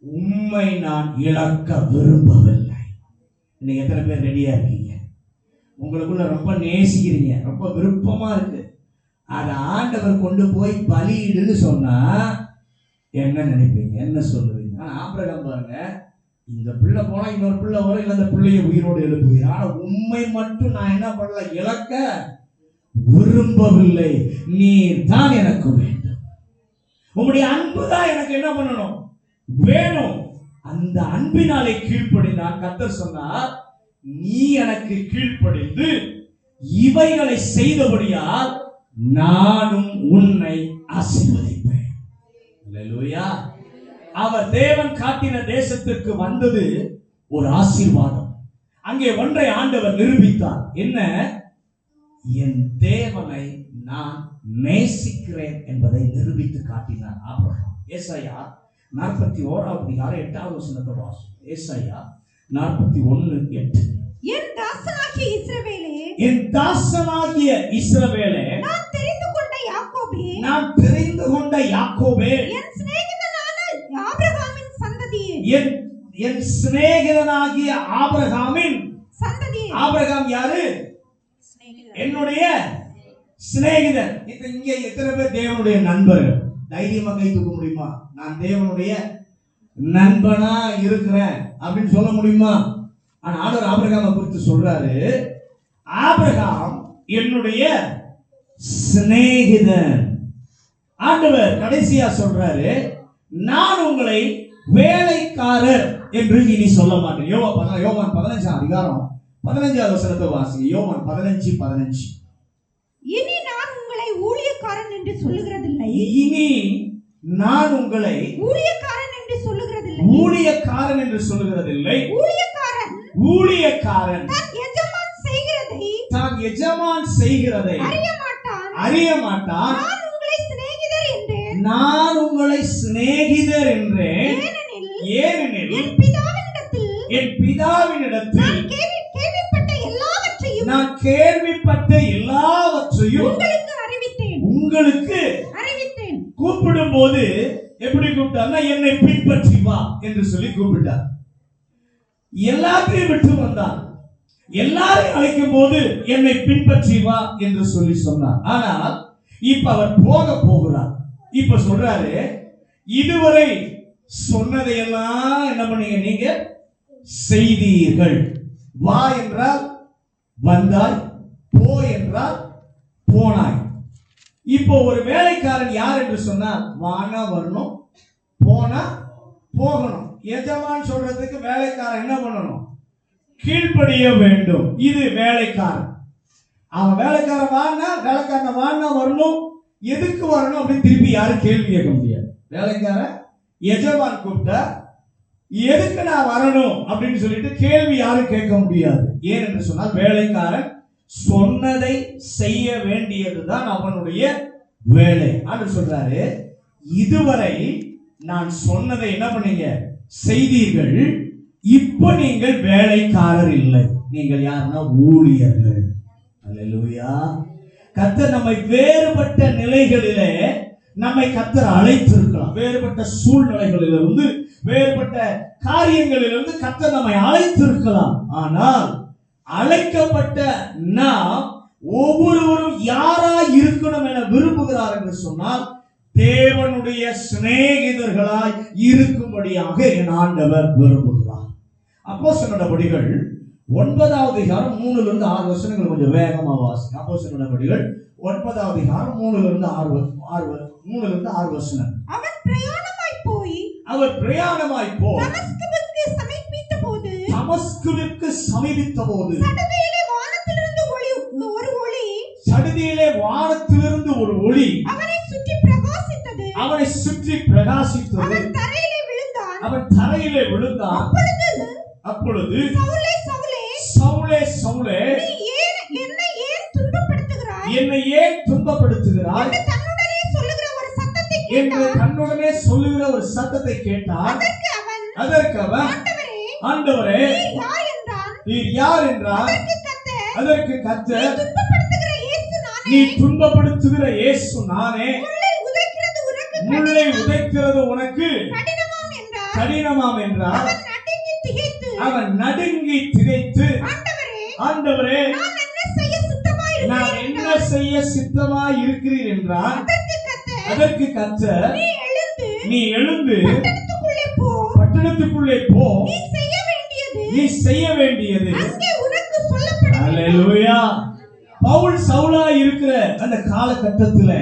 உம்மை நான் இழக்க விரும்பவில்லை. இன்னைக்கு எத்தனை பேர் ரெடியா இருக்கீங்க? உங்களுக்குள்ள ரொம்ப நேசிக்கிறீங்க, ரொம்ப விருப்பமா இருக்கு, அதை ஆண்டவர் கொண்டு போய் பலியிடுன்னு சொன்னா என்ன நினைப்பீங்க, என்ன சொல்லுவீங்க? ஆனா ஆபிரகாம் பாருங்க, இந்த பிள்ளை போனா இன்னொரு பிள்ளை வரும், இல்ல அந்த பிள்ளையை உயிரோடு எழுப்புவீங்க. ஆனா உண்மை மட்டும் நான் என்ன பண்ணல, இழக்க விரும்பவில்லை. நீர் தான் எனக்கு வேண்டும், உங்களுடைய அன்பு தான் எனக்கு என்ன பண்ணணும், வேணும். அந்த அன்பினாலே கீழ்ப்படிந்தான். கர்த்தர் சொன்னார், நீ எனக்கு கீழ்ப்படிந்து இவைகளை செய்தபடியால் நானும் உன்னை ஆசீர்வதிப்பேன். அல்லேலூயா. அவர் தேவன் காட்டின தேசத்திற்கு வந்தது ஒரு ஆசீர்வாதம். அங்கே ஒன்றை ஆண்டவர் நிரூபித்தார். என்ன? என் தேவனை நான் நேசிக்கிறேன் என்பதை நிரூபித்து காட்டினார் ஆபிரகாம். ஏசாயா 41 அதிகாரம் 8வது வசனத்தை வாசிப்போம். ஏசாயா 41:8. என் தாசனாகிய இஸ்ரவேலே, என் தாசனாகிய இஸ்ரவேலே, நான் தெரிந்து கொண்ட யாக்கோபே, நான் தெரிந்து கொண்ட யாக்கோபே, என் சிநேகிதனான ஆபிரகாமின் சந்ததியே, என் சிநேகிதனாகிய ஆபிரகாமின் சந்ததியே. ஆபிரகாம் யாரு? என்னுடைய சிநேகிதன். இங்க எத்தனை பேர் தேவனுடைய நண்பர்கள்? தைரியமா கை தூக்க முடியுமா? நான் தேவனுடைய நண்பனா இருக்கிறேன் அப்படின்னு சொல்ல முடியுமா? ஆனா ஆண்டவர் ஆபிரகாமை குறித்து சொல்றாரு, ஆபிரகாம் என்னுடைய சிநேகிதன். ஆண்டவர் கடைசியா சொல்றாரு, நான் உங்களை வேலைக்காரர் என்று இனி சொல்ல மாட்டேன். யோவான் 15 அதிகாரம் 15வது வசனத்தை வாசிங்க. யோவான் 15:15. இனி நான் உங்களை ஊழியக்காரன் என்று சொல்லுகிறதில்லை, இனி நான் உங்களை ஊழியக்காரன் என்று சொல்லுகிறதில்லை, ஊழியக்காரன் என்று சொல்லுகிறதில்லை. ஊழியக்காரன் தான் எஜமான் செய்கிறதை அறிய மாட்டான். நான் உங்களை சிநேகிதர் என்றேன், ஏனெனில் என் பிதாவினிடத்தில் நான் கேள்விப்பட்ட எல்லாவற்றையும் உங்களுக்கு அறிவித்தேன். கூப்பிடும் போது எப்படி கூப்பிட்டார்னா, என்னை பின்பற்றி வா என்று சொல்லி கூப்பிட்டார். எல்லாத்தையும் விட்டு வந்தார். எல்லாரையும் அழைக்கும் போது என்னை பின்பற்றி வா என்று சொல்லி சொன்னார். ஆனால் இப்ப அவர் போகிறார். இப்ப சொல்றாரு, இதுவரை சொன்னதையெல்லாம் என்ன பண்ணீங்க, நீங்க செய்தீர்கள். வா என்றால் வந்தாய், போ என்றால் போனாய். இப்போ ஒரு வேலைக்காரன் யார் என்று சொன்னால், வானா வரணும், போனா போகணும். எஜமான் சொல்றதுக்கு வேலைக்காரன் என்ன பண்ணணும், கீழ்ப்படிய வேண்டும். இது வேலைக்காரன். அவன் வேலைக்காரன் வானா வரணும், எதுக்கு வரணும் அப்படின்னு திருப்பி யாரும் கேள்வி கேட்க முடியாது. வேலைக்காரன் எஜமான் கூப்பிட்டா எதுக்கு நான் வரணும் அப்படின்னு சொல்லிட்டு கேள்வி யாரும் கேட்க முடியாது. ஏன் என்று சொன்னால், வேலைக்காரன் சொன்னதை செய்ய வேண்டியதுதான் அவனுடைய வேலை. ஆண்டு சொல்றாரு, இதுவரை நான் சொன்னதை என்ன பண்ணீங்க, செய்தீர்கள். இப்ப நீங்கள் வேலைக்காரர் இல்லை, நீங்கள் யாருன்னா ஊழியர்கள். அல்லேலூயா. கர்த்தர் நம்மை வேறுபட்ட நிலைகளிலே நம்மை கர்த்தர் அழைத்திருக்கலாம். வேறுபட்ட சூழ்நிலைகளிலிருந்து, வேறுபட்ட காரியங்களிலிருந்து கர்த்தர் நம்மை அழைத்திருக்கலாம். ஆனால் அழைக்கப்பட்ட நாம் ஒவ்வொருவரும் யாராய் இருக்கணும் என விரும்புகிறார் என்று சொன்னால், தேவனுடைய சிநேகிதர்களாய் இருக்கும்படியாக என் ஆண்டவர் விரும்புகிறார். அப்போஸ்தலர் நடபடிகள் 9வது அதிகாரம் 3 லிருந்து 6 வசனங்கள் கொஞ்சம் வேகமா வாசிங்க. அப்போஸ்தலர் நடபடிகள் 9வது அதிகாரம் 3 லிருந்து 6 வசனம். அவர் பிரயாணமாய் போய் தமஸ்குவிற்கு சமீபித்த போது சடுதியிலே வானத்திலிருந்து ஒரு ஒளி அவனை சுற்றி பிரகாசித்தது. அவன் தரையிலே விழுந்தான். அப்பொழுது சவுலே, சவுலே, நீ என்னை ஏன் துன்பப்படுத்துகிறாய் என்று தன்னுடனே சொல்லுகிற ஒரு சத்தத்தை கேட்டான். அதற்கு அவன், ஆண்டவரே, நீர் யார் என்றான். அதற்கு கர்த்தர், நீ துன்பப்படுத்துகிற இயேசு நானே. முள்ளை உதைக்கிறது உனக்கு கடினமாம் என்றார். அவன் நடுங்கி திகைத்து, ஆண்டவரே, நான் என்ன செய்ய சித்தமாய் இருக்கிறீர் என்றார். அதற்கு கர்த்தர், நீ எழுந்து பட்டணத்துக்குள்ளே போ, நீ செய்ய வேண்டியது. அல்லேலூயா. பவுல் சவுலாய் இருக்கிற அந்த காலகட்டத்தில்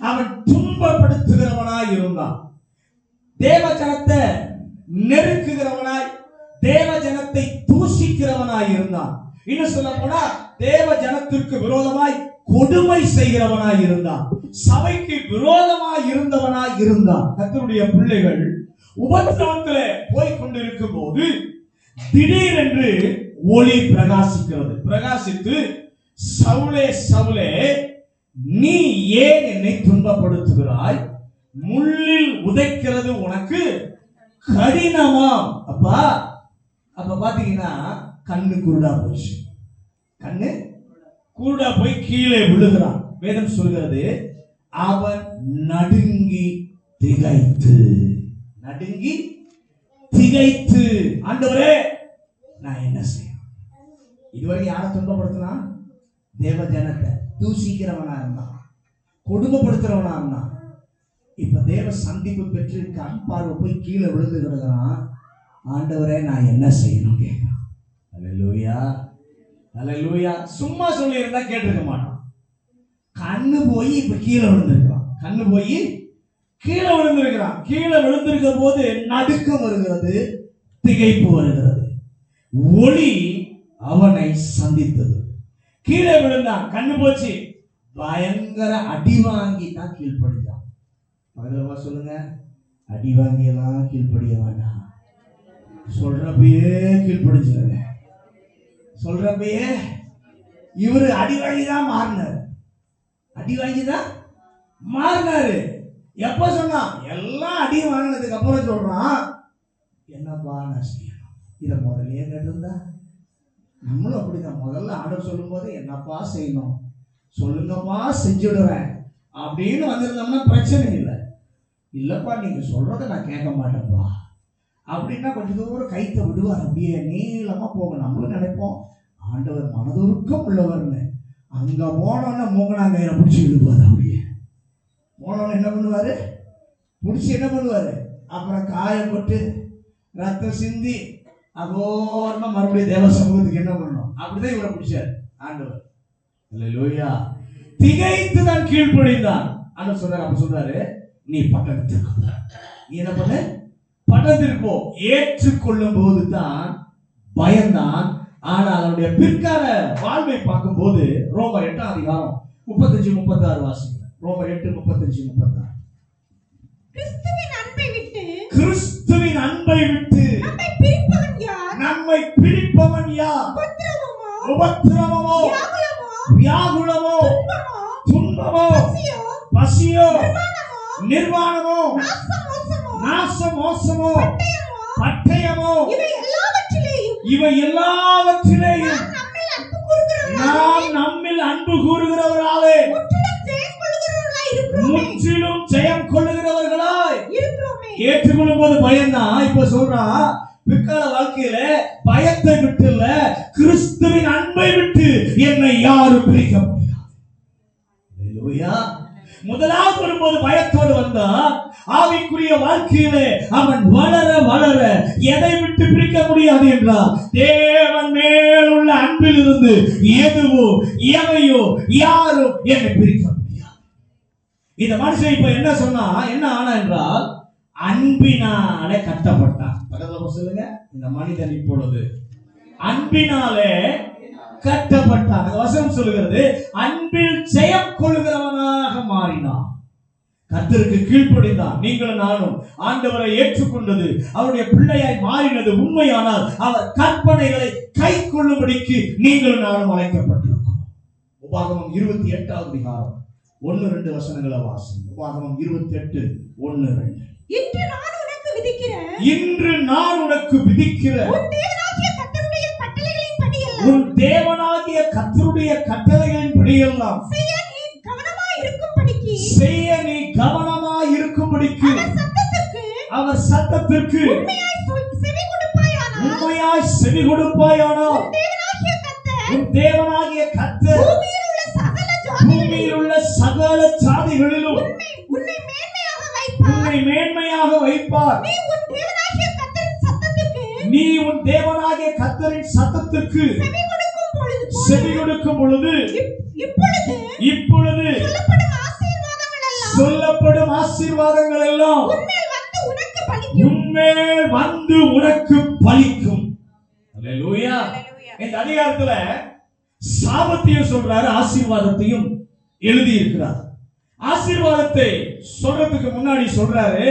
அவன் துன்பப்படுத்துகிறவனாய் இருந்தான். தேவ ஜனத்தை நெருக்குகிறவனாய், தேவ ஜனத்தை தூஷிக்கிறவனாய் இருந்தான். இன்னும் சொல்ல போனா தேவ ஜனத்திற்கு விரோதமாய் கொடுமை செய்கிறவனாய் இருந்தான். சபைக்கு விரோதமாய் இருந்தவனாய் இருந்தான். கர்த்தருடைய பிள்ளைகள் உபத்திரவத்திலே போய் கொண்டிருக்கும் போது திடீரென்று ஒளி பிரகாசிக்கிறது. பிரகாசித்து, சவுலே, சவுலே, நீ ஏன் என்னை துன்பப்படுத்துகிறாய்? முள்ளில் உதைக்கிறது உனக்கு கடினமாம். அப்ப பாத்தீங்கன்னா கண்ணு குருடா போச்சு. கண்ணு குருடா போய் கீழே விழுகிறான். வேதம் சொல்கிறது, அவன் நடுங்கி திகைத்து, ஆண்டவரே, நான் என்ன செய்யணும்? இதுவரை யாரை துன்பப்படுத்தினா? தேவ ஜனத்தை தூசிக்கிறவனா இருந்தான், கொடுமைப்படுத்துறவனா இருந்தான். இப்ப தேவ சந்திப்பு பெற்று கண் பார்வை போய் கீழே விழுந்து கிடக்கிறான். ஆண்டவரே, நான் என்ன செய்யணும் கேட்கிறான். அல்லேலூயா, அல்லேலூயா. சும்மா சொல்லி இருந்தா கேட்டிருக்க மாட்டான். கண்ணு போய் இப்ப கீழே விழுந்திருக்கிறான். கீழே விழுந்திருக்க போது நடுக்கம் வருகிறது, திகைப்பு வருகிறது. ஒளி அவனை சந்தித்தது. கீழே விழுந்தான், கண்ணு போச்சு. பயங்கர அடி வாங்கி தான் கீழ்ப்படிஞ்சான். பகலவா சொல்லுங்க, அடி வாங்கி எல்லாம் கீழ்ப்படிய வேண்டாம். சொல்றப்பயே கீழ்ப்படிச்சிருங்க. சொல்றப்பயே இவரு அடி வாங்கி தான் மாறினாரு. எப்ப சொன்னா? எல்லாம் அடி வாங்கினதுக்கு அப்புறம் சொல்றான், என்னப்பா நான் செய்யணும்? இதை முதல்லயே கேட்டிருந்தா நம்மளும் அப்படிதான். முதல்ல ஆர்டர் சொல்லும் போது என்னப்பா செய்யணும் சொல்லுங்கப்பா, செஞ்சுடுறேன் அப்படின்னு வந்திருந்தோம்னா பிரச்சனை இல்லை. இல்லப்பா நீங்க சொல்றதை நான் கேட்க மாட்டேன்ப்பா அப்படின்னா கொஞ்சம் தூரம் கைத்தை விடுவார். அப்படியே நீளமா போகும். நம்மளும் நினைப்போம் ஆண்டவர் மனதுருக்கம் உள்ளவர்னு. அங்க போனோன்னா மூங்கனாங்கயிறை பிடிச்சி இழுப்பாரு. அப்படியே போனோன்னு என்ன பண்ணுவாரு? பிடிச்சி என்ன பண்ணுவாரு? அப்புறம் காயப்பட்டு ரத்தம் சிந்தி அகோரமா மறுபடியும் தேவ சமூகத்துக்கு என்ன பண்ணணும்? அப்படிதான் இவரை பிடிச்சாரு ஆண்டவர். அல்லேலூயா. திகைத்து தான் கீழ்ப்படிந்தான். ஆண்டவர் சொல்றாரு, அப்ப சொல்றாரு, நீ பட்டணத்திற்கு போ. நீ என்ன பண்ண? பட்டணத்திற்கு போ. ஏற்றுக்கொள்ளும் போது தான் பயந்தான். ஆனால் அவனுடைய பிற்கால வாழ்வை பார்க்கும் போது ரோமர் 8ஆம் அதிகாரம் 35-36 வாசிங்க. ரோமர் 8:35-36. கிறிஸ்துவின் அன்பை விட்டு நம்மை பிரிப்பவன் யார்? உபத்திரவமோ, வியாகுலமோ, துன்பமோ, பசியோ, நிர்வாணமோ, நாசமோசமோ, பட்டயமோ, இவை எல்லாவற்றிலேயும் நாம் நம்மை அன்பில் அன்பு கூறுகிறவர்களாலே முற்றிலும் ஜெயம் கொள்ளுகிறவர்களாய் இருக்கிறோமே. ஏற்றுக்கொள்ளும் போது பயம்தான். இப்ப சொல்றான், பிற்கால வாழ்க்கையில பயத்தை விட்டு இல்ல, கிறிஸ்துவின் அன்பை விட்டு என்னை யாரும் பிரிக்க முடியாது. அல்லேலூயா. முதலாவது வரும்போது பயத்தோடு வந்தா, ஆவிக்குரிய வாழ்க்கையிலே அவன் வளர வளர எதை விட்டு பிரிக்க முடியாது என்றால், தேவன் மேல் உள்ள அன்பில் இருந்து எதுவோ எவையோ யாரும் என்னை பிரிக்க முடியாது. இந்த மனுஷன் இப்ப என்ன சொன்னா, என்ன ஆனா என்றால், அன்பினாலே கட்டப்பட்டான். பக்கத்துல சொல்லுங்க, இந்த மனிதன் இப்பொழுது அன்பினாலே கட்டப்பட்டான். வசனம் சொல்லுகிறது, அன்பில் ஜெயம் கொள்ளுகிறவனாக மாறினான். கர்த்தருக்கு கீழ்ப்படிந்தான். நீங்களும் நானும் ஆண்டவரை ஏற்றுக்கொண்டது, அவருடைய பிள்ளையாய் மாறினது உண்மையானால் அவர் கற்பனைகளை கை கொள்ளும்படிக்கு நீங்களும் நானும் அழைக்கப்பட்டிருக்கோம். உபாகமம் 28வது அதிகாரம் 1-2 வசனங்களை வாசிங்க. உபாகமம் 28:1-2. இன்று நான் உனக்கு விதிக்கிற உன் தேவனாகிய கர்த்தருடைய கட்டளைகளின் படியெல்லாம் செய்ய நீ கவனமாய் இருக்கும்படிக்கு அவர் சத்தத்திற்கு உண்மையாய் செவி கொடுப்பாயானால் உன் தேவனாகிய கர்த்தர் பூமியில் உள்ள சகல ஜாதிகளிலும் உன்னை மேன்மையாக வைப்பார். நீ உன் தேவனாகிய கர்த்தரின் சத்தத்திற்கு செவி கொடுக்கும் பொழுது இப்பொழுது சொல்லப்படும் ஆசீர்வாதங்கள் எல்லாம் உன்மேல் வந்து உனக்கு பலிக்கும். அல்லேலூயா. இந்த அதிகாரத்துல சாபத்தையும் சொல்றாரு, ஆசீர்வாதத்தையும் எழுதி இருக்கிறார். ஆசீர்வாதத்தை சொல்றதுக்கு முன்னாடி சொல்றாரு,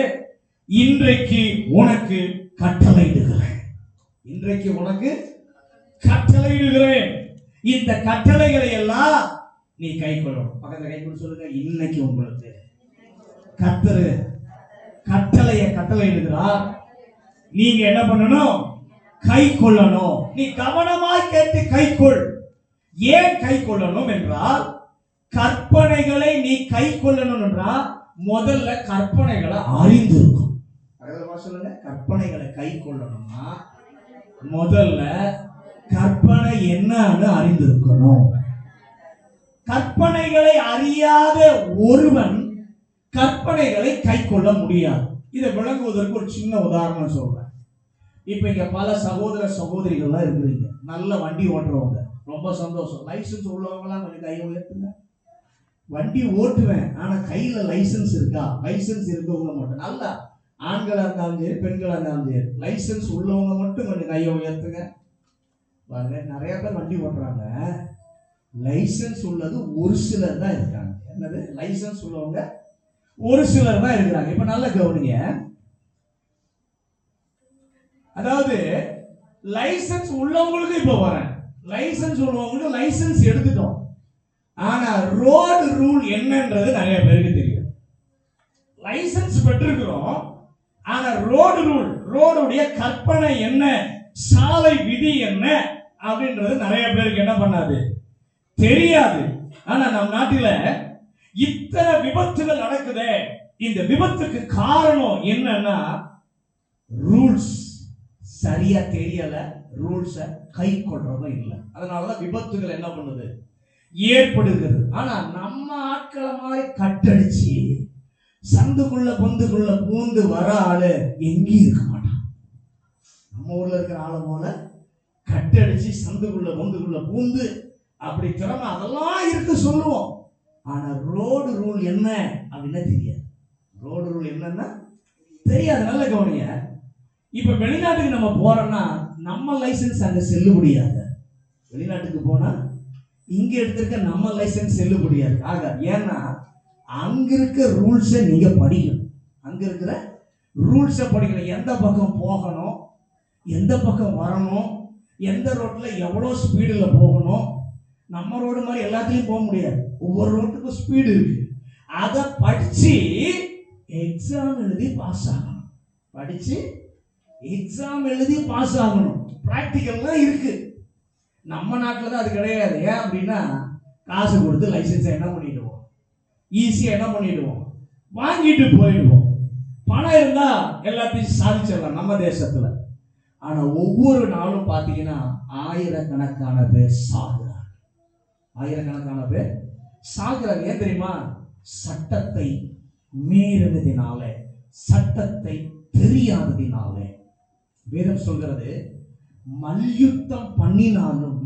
இன்றைக்கு உனக்கு கட்டளையிடுகிறேன். இன்றைக்கு உனக்கு கட்டளையிடுகிறேன். இந்த கட்டளைகளை எல்லாம் நீ கை கொள்ளணும். பக்கத்துல கை கொண்டு சொல்லுங்க, இன்னைக்கு உங்களுக்கு கர்த்தர் கட்டளையை கட்டளையிடுகிறார். நீங்க என்ன பண்ணணும்? கை கொள்ளணும். நீ கவனமாய் கேட்டு கை கொள். ஏன் கை கொள்ளணும் என்றால், கற்பனைகளை நீ கை கொள்ளணும் என்றால் முதல்ல கற்பனைகளை அறிந்திருக்கும். சொல்லுங்க, கற்பனைகளை கை கொள்ளணும்னா முதல்ல கற்பனை என்னன்னு அறிந்திருக்கணும். கற்பனைகளை அறியாத ஒருவன் கற்பனைகளை கை கொள்ள முடியாது. இதை விளங்குவதற்கு ஒரு சின்ன உதாரணம் சொல்றேன். இப்ப இங்க பல சகோதர சகோதரிகள்லாம் இருக்கிறீங்க, நல்ல வண்டி ஓட்டுறவங்க, ரொம்ப சந்தோஷம். லைசன்ஸ் உள்ளவங்கலாம் கொஞ்சம் கை உயர்த்துங்க. வண்டி ஓட்டுவேன், ஆனா கையில லைசன்ஸ் இருக்கா? லைசன்ஸ் இருக்கவங்க மட்டும், நல்லா ஆண்களா இருந்தாலும் சரி பெண்களா இருந்தாலும் சரி, லைசன்ஸ் உள்ளவங்க மட்டும் கொஞ்சம் கையை உயர்த்துங்க. பாருங்க, நிறைய பேர் வண்டி ஓட்டுறாங்க, லைசன்ஸ் உள்ளது ஒரு சிலர் தான் இருக்காங்க. என்னது? லைசன்ஸ் உள்ளவங்க ஒரு சிலர் தான் இருக்கிறாங்க. இப்ப நல்ல கவனிங்க, அதாவது லைசன்ஸ் உள்ளவங்களுக்கு இப்ப வரேன், லைசன்ஸ் உள்ளவங்களுக்கு லைசன்ஸ் எடுத்துட்டோம், ஆனா ரோடு ரூல் என்னன்றது நிறைய பேருக்கு தெரியும். லைசன்ஸ் பெற்றிருக்கிறோம், ஆனா ரோடு ரூல், ரோடுடைய கற்பனை என்ன, சாலை விதி என்ன அப்படின்றது நிறைய பேருக்கு என்ன பண்ணாது, தெரியாது. ஆனா நம் நாட்டில இத்தனை விபத்துகள் நடக்குதே, இந்த விபத்துக்கு காரணம் என்னன்னா ரூல்ஸ் சரியா தெரியல, ரூல்ஸ கை கொள்றதும் இல்லை. அதனாலதான் விபத்துகள் என்ன பண்ணுது, ஏற்படுகிறது. ஆனா நம்ம ஆட்களை மாதிரி கட்டடிச்சு சந்துக்குள்ள பொந்துக்குள்ள பூந்து வர ஆளு எங்கேயும் இருக்க மாட்டான். நம்ம ஊர்ல இருக்கிற ஆளை போல கட்டடிச்சு சந்துக்குள்ள பொந்துக்குள்ள பூந்து அப்படி திறமை அதெல்லாம் இருக்கு சொல்லுவோம். ஆனா ரோடு ரூல் என்ன அப்படின்னா தெரியாது. ரோடு ரூல் என்னன்னா தெரியாது. நல்ல கவனிங்க, இப்ப வெளிநாட்டுக்கு நம்ம போறோம்னா நம்ம லைசன்ஸ் அங்க செல்லுபடியாது. வெளிநாட்டுக்கு போனா இங்க எடுத்திருக்க நம்ம லைசன்ஸ் செல்லுபடியாது ஆகாது. ஏன்னா அங்க இருக்க ரூல்ஸை நீங்க படிக்கணும். அங்க இருக்கிற ரூல்ஸை படிக்கணும். எந்த பக்கம் போகணும், எந்த பக்கம் வரணும், எந்த ரோட்ல எவ்வளவு ஸ்பீடில் போகணும். நம்ம ரோடு மாதிரி எல்லாத்துலயும் போக முடியாது, ஒவ்வொரு ரோட்டுக்கும் ஸ்பீடு இருக்கு. அதை படிச்சு எக்ஸாம் எழுதி பாஸ் ஆகணும். படிச்சு எக்ஸாம் எழுதி பாஸ் ஆகணும். பிராக்டிக்கல்லாம் இருக்கு. நம்ம நாட்டில் தான் அது கிடையாது. ஏன் அப்படின்னா காசு கொடுத்து லைசன்ஸை என்ன பண்ணிடுவோம், ஈஸியா என்ன பண்ணிடுவோம், வாங்கிட்டு போயிடுவோம். பணம் இருந்தா எல்லாத்தையும் சாதிச்சிடலாம் நம்ம தேசத்துல. ஆனா ஒவ்வொரு நாளும் பாத்தீங்கன்னா ஆயிரக்கணக்கான பேர் சாகுறாங்க. ஆயிரக்கணக்கான பேர் சாகுறாங்க. ஏன் தெரியுமா? சட்டத்தை மீறினதினாலே, சட்டத்தை தெரியாததினாலே. வேதம் சொல்கிறது, மல்யுத்தம் பண்ணினாலும்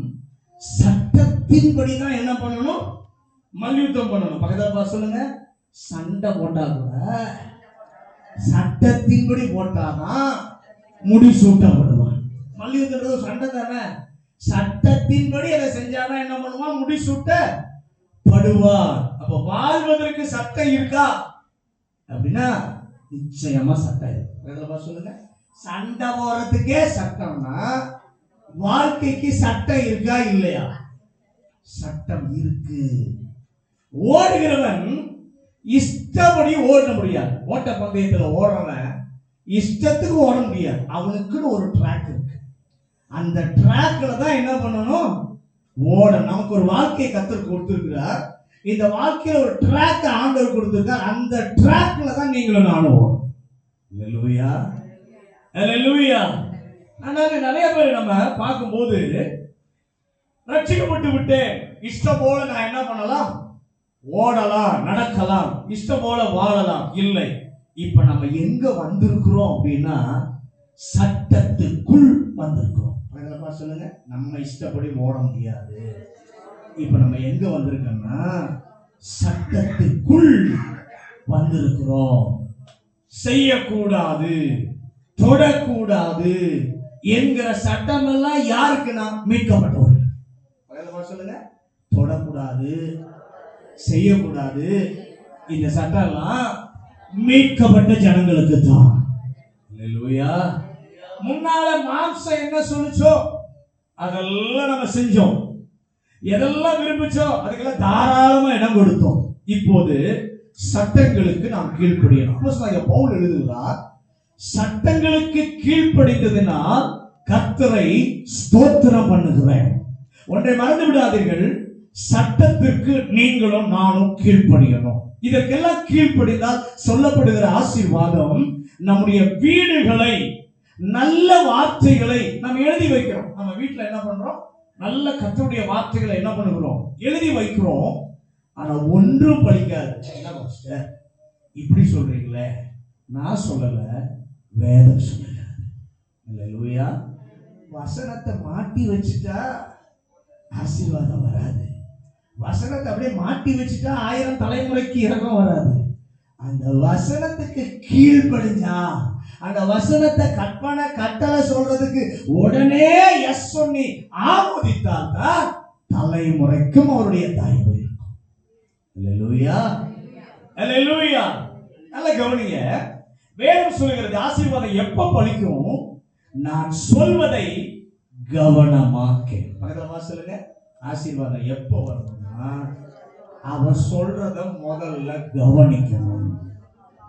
சட்டத்தின்படி தான் என்ன பண்ணணும், மல்யுத்தம் பண்ணணும். பக்கத்துல சொல்லுங்க, சண்டை போட்டா கூட சட்டத்தின்படி போட்டாதான் முடிசூட்டப்படுவான். மல்யுத்தம் சண்டை தானே, சட்டத்தின்படி அதை செஞ்சாதான் என்ன பண்ணுவான், முடிசூட்டப்படுவான். அப்ப வாழ்வதற்கு சட்டம் இருக்கா அப்படின்னா நிச்சயமா சட்டம் இருக்கு. சொல்லுங்க, சண்டை போறதுக்கே சட்டம்னா வாழ்க்கைக்கு சட்டம் இருக்கா இல்லையா? சட்டம் இருக்கு. ஓடுகிறவன் இஷ்டப்படி ஓட முடியாது. ஓட்ட பந்தயத்துல ஓடுறவன் இஷ்டத்துக்கு ஓட முடியாது. அவனுக்குன்னு ஒரு ட்ராக் இருக்கு. அந்த ட்ராக்ல தான் என்ன பண்ணணும், ஓட. நமக்கு ஒரு வாழ்க்கையை கத்தர் கொடுத்திருக்கிறார். இந்த வாழ்க்கையில ஒரு ட்ராக் ஆண்டவர் கொடுத்திருக்கார். அந்த ட்ராக்ல தான் நீங்களும் நானும் ஓடும். அல்லேலூயா, அல்லேலூயா. அதனால நிறைய பேர் நம்ம பார்க்கும்போது, ரட்சிக்கப்பட்டு விட்டு இஷ்டம் போல நான் என்ன பண்ணலாம், ஓடலாம், நடக்கலாம், இஷ்டம் போல வாழலாம். இல்லை, இப்ப நம்ம எங்க வந்திருக்கிறோம் அப்படின்னா சட்டத்துக்குள் வந்திருக்கிறோம். சொல்லுங்க, நம்ம இஷ்டப்படி ஓட முடியாது. இப்ப நம்ம எங்க வந்திருக்கோம்னா சட்டத்துக்குள் வந்திருக்கிறோம். செய்யக்கூடாது, தொடக்கூடாது என்கிற சட்டம் எல்லாம் யாருக்குன்னா மீட்கப்பட்டவர்கள். சொல்லுங்க, தொடக்கூடாது, செய்யக்கூடாது, இந்த சட்டம் எல்லாம் மீட்கப்பட்ட ஜனங்களுக்கு தான். அல்லேலூயா. முன்னால மாம்சம் என்ன சொல்லுச்சோ அதெல்லாம் நம்ம செஞ்சோம், எதெல்லாம் விரும்பிச்சோ அதுக்கெல்லாம் தாராளமா இடம் கொடுத்தோம். இப்போது சட்டங்களுக்கு நாம் கீழ்ப்படியணும். அப்போஸ்தலனாகிய பவுல் எழுதுகிறார், சட்டங்களுக்கு கீழ்ப்படிந்ததினால் கர்த்தரை ஸ்தோத்திரம் பண்ணுகிறேன். ஒன்றை மறந்து விடாதீர்கள், சட்டத்திற்கு நீங்களும் நானும் கீழ்ப்படியணும். இதற்கெல்லாம் கீழ்ப்படிந்தால் சொல்லப்படுகிற ஆசீர்வாதம் நம்முடைய வீடுகளை, நல்ல வார்த்தைகளை நாம் எழுதி வைக்கிறோம். நம்ம வீட்டுல என்ன பண்றோம், நல்ல கர்த்தருடைய வார்த்தைகளை என்ன பண்ணுகிறோம், எழுதி வைக்கிறோம். ஆனா ஒன்றும் பலிக்காது. என்ன பாஸ்டர் இப்படி சொல்றீங்களே? நான் சொல்லல, வேதம் சொல்லுகிறது. அல்லேலூயா. வசனத்தை மாட்டி வச்சுட்டா ஆசீர்வாதம் வராது. வசனத்தை அப்படியே மாட்டி வச்சுட்டா 1000 தலைமுறைக்கு இறக்கம் வராது. அந்த வசனத்துக்கு கீழ்ப்படிஞ்சா, அந்த வசனத்தை கற்பனை கட்டளை சொல்றதுக்கு உடனே எஸ் சொல்லி ஆமோதித்தால் தான் தலைமுறைக்கும் அவருடைய தயவு இருக்கும். அல்லேலூயா, அல்லேலூயா. நல்ல கவனிங்க, வேதம் சொல்லுகிறது ஆசீர்வாதம் எப்ப பலிக்கும், நான் சொல்வதை கவனமாக்க. பக்கத்துல சொல்லுங்க, ஆசீர்வாதம் எப்ப வரும்னா அவன் சொல்றத முதல்ல கவனிக்கணும்.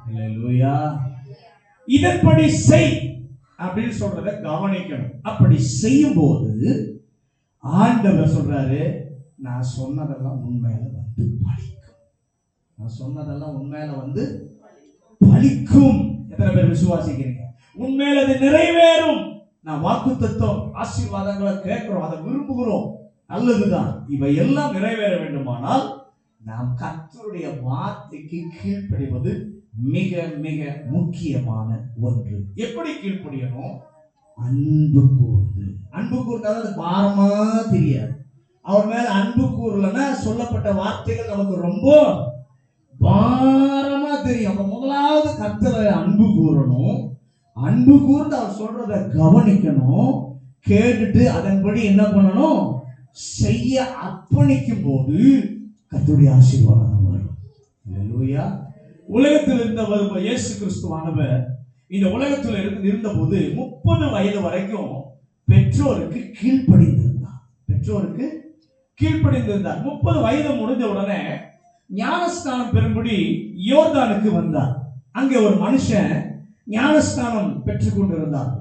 அல்லேலூயா. இதன்படி செய் அப்படின்னு சொல்றத கவனிக்கணும். அப்படி செய்யும் போது ஆண்டவர் சொல்றாரு, நான் சொன்னதெல்லாம் உண்மையில வந்து பலிக்கும். நான் சொன்னதெல்லாம் உண்மையில வந்து பலிக்கும். எத்தனை பேர் விசுவாசிக்கிறீங்க? உண்மையில அது நிறைவேறும். நான் வாக்குத்தத்தம் ஆசீர்வாதங்களை கேட்கிறோம், அதை விரும்புகிறோம், நல்லதுதான். இவை எல்லாம் நிறைவேற வேண்டுமானால் நாம் கர்த்தருடைய வார்த்தைக்கு கீழ்ப்படிவது மிக மிக முக்கியமான ஒன்று. எப்படி கீழ்ப்படியணும்? அன்பு கூர்ந்து. அன்பு கூர்ந்தாலும் அது பாரமா தெரியாது. அவர் மேல அன்பு கூறலன்னா சொல்லப்பட்ட வார்த்தைகள் நமக்கு ரொம்ப பாரமா தெரியும். அப்ப முதலாவது கர்த்தரை அன்பு கூறணும். அன்பு கூர்ந்து அவர் சொல்றத கவனிக்கணும். கேட்டுட்டு அதன்படி என்ன பண்ணணும், செய்ய அர்ப்பணிக்கும் போது கர்த்தருடைய ஆசீர்வாதம் வரும். அல்லேலூயா. உலகத்தில் இருந்தவர் இயேசு கிறிஸ்துவானவர் இந்த உலகத்தில் இருந்த போது 30 வயது வரைக்கும் பெற்றோருக்கு கீழ்ப்படிந்திருந்தார். பெற்றோருக்கு கீழ்ப்படிந்திருந்தார். 30 வயது முடிஞ்ச உடனே ஞானஸ்நானம் பெறும்படி யோர்தானுக்கு வந்தார். அங்கே ஒரு மனுஷன் ஞானஸ்நானம் பெற்றுக் கொண்டிருந்தான்.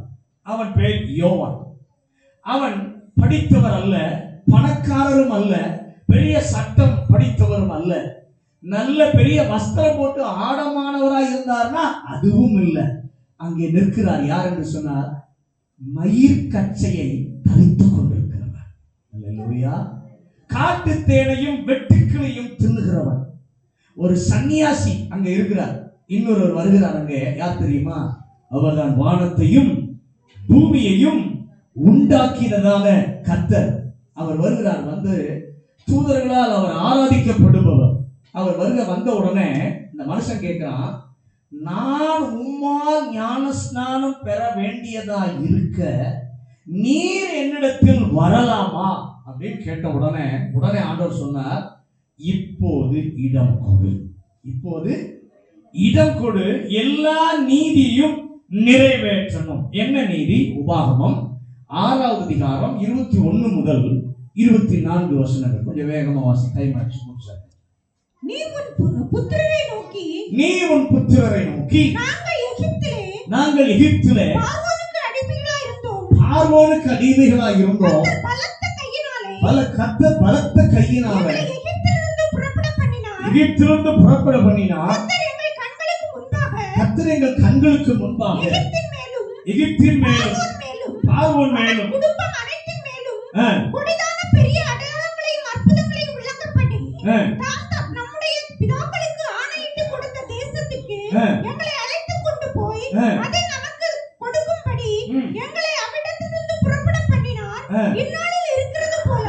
அவன் பேர் யோவான். அவன் படித்தவர் அல்ல, பணக்காரரும் அல்ல, பெரிய சட்டம் படித்தவரும் அல்ல, நல்ல பெரிய வஸ்திரம் போட்டு ஆடமானவராய் இருந்தார்னா அதுவும் இல்லை. அங்கே நிற்கிறார். யார் என்று சொன்னார்? மயிர் கச்சையை தரித்துக் கொண்டிருக்கிறவர். அல்லேலூயா. காட்டு தேனையும் வெட்டுக்கிளையும் தின்னுகிறவர் ஒரு சன்னியாசி அங்க இருக்கிறார். இன்னொருவர் வருகிறார். அங்கே யார் தெரியுமா? அவர்தான் வானத்தையும் பூமியையும் உண்டாக்கினதான கர்த்தர். அவர் வருகிறார். வந்து தூதர்களால் அவர் ஆராதிக்கப்படுபவர். அவர் வந்த உடனே இந்த மனுஷன் கேட்கிறான், நான் உம்மால் ஞான ஸ்நானம் பெற வேண்டியதா இருக்க நீர் என்னிடத்தில் வரலாமா அப்படின்னு கேட்ட உடனே ஆண்டவர் சொன்னார், இப்போது இடம் கொடு, இப்போது இடம் கொடு, எல்லா நீதியும் நிறைவேற்றணும். என்ன நீதி? உபாகமம் 6வது அதிகாரம் 21 முதல் 24 வசனங்கள். கொஞ்சம் வேகமா வாசி. டைம் ஆச்சு. நீ உன் புத்திரரை நோக்கி நாங்கள் எகிப்திலே பார்வோனுக்கு அடிமைகளாய் இருந்தோம். கர்த்தர் பலத்த கையினாலே எகிப்திலிருந்து புறப்பட பண்ணினார். கர்த்தர் எங்கள் கண்களுக்கு முன்பாக எகிப்தின் மேலும் பார்வோன் மேலும் குடும்பம் அனைத்தின் மேலும் கொடிதான பெரிய அடையாளங்களையும் அற்புதங்களையும் விளங்க பண்ணி நம்முடைய பிதாக்களுக்கு ஆணையிட்டு கொடுத்த தேசத்துக்கு எங்களை அழைத்து கொண்டு போய் அதை நமக்கு கொடுக்கும்படி எங்களை அவ்விடத்திலிருந்து புறப்பட பண்ணினார். இந்நாளில் இருக்கிறது போல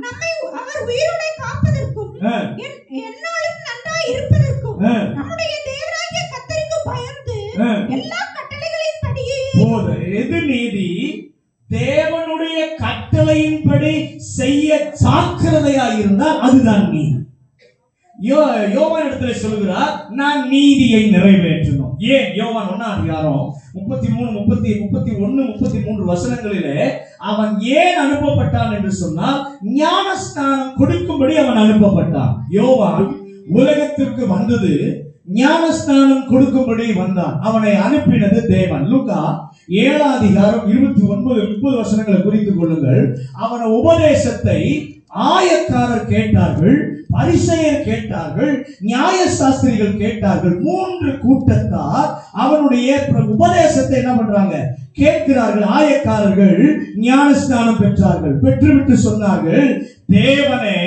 நம்மை அவர் உயிரோடு காப்பதற்கும் எந்நாளும் நன்றாய் இருப்பதற்கும் நம்முடைய தேவனாகிய கர்த்தருக்கு பயந்து எல்லா கட்டளைகளின் படியே எது நீதி? தேவனுடைய கட்டளையின்படி செய்ய ஜாக்கிரதையாய் இருந்தால் அதுதான் நீதி. யோவான் இடத்துல சொல்லுகிறார், நான் நீதியை நிறைவேற்றணும். ஏன்? யோவான் 1ஆம் அதிகாரம் 33, 31, 33 வசனங்களிலே அவன் ஏன் அனுப்பப்பட்டான் என்று சொன்னால் ஞான ஸ்நானம் கொடுக்கும்படி அவன் அனுப்பப்பட்டான். யோவான் உலகத்திற்கு வந்தது ஞான ஸ்நானம் கொடுக்கும்படி வந்தான். அவனை அனுப்பினது தேவன். லூக்கா 7ஆம் அதிகாரம் 29, 30 வசனங்களை குறித்துக் கொள்ளுங்கள். அவன உபதேசத்தை ஆயக்காரர் கேட்டார்கள், பரிசேயர் கேட்டார்கள், நியாய சாஸ்திரிகள் கேட்டார்கள். 3 கூட்டத்தார் அவனுடைய உபதேசத்தை என்ன பண்றாங்க? கேட்கிறார்கள். ஆயக்காரர்கள் ஞான ஸ்நானம் பெற்றார்கள். பெற்றுவிட்டு சொன்னார்கள், தேவனே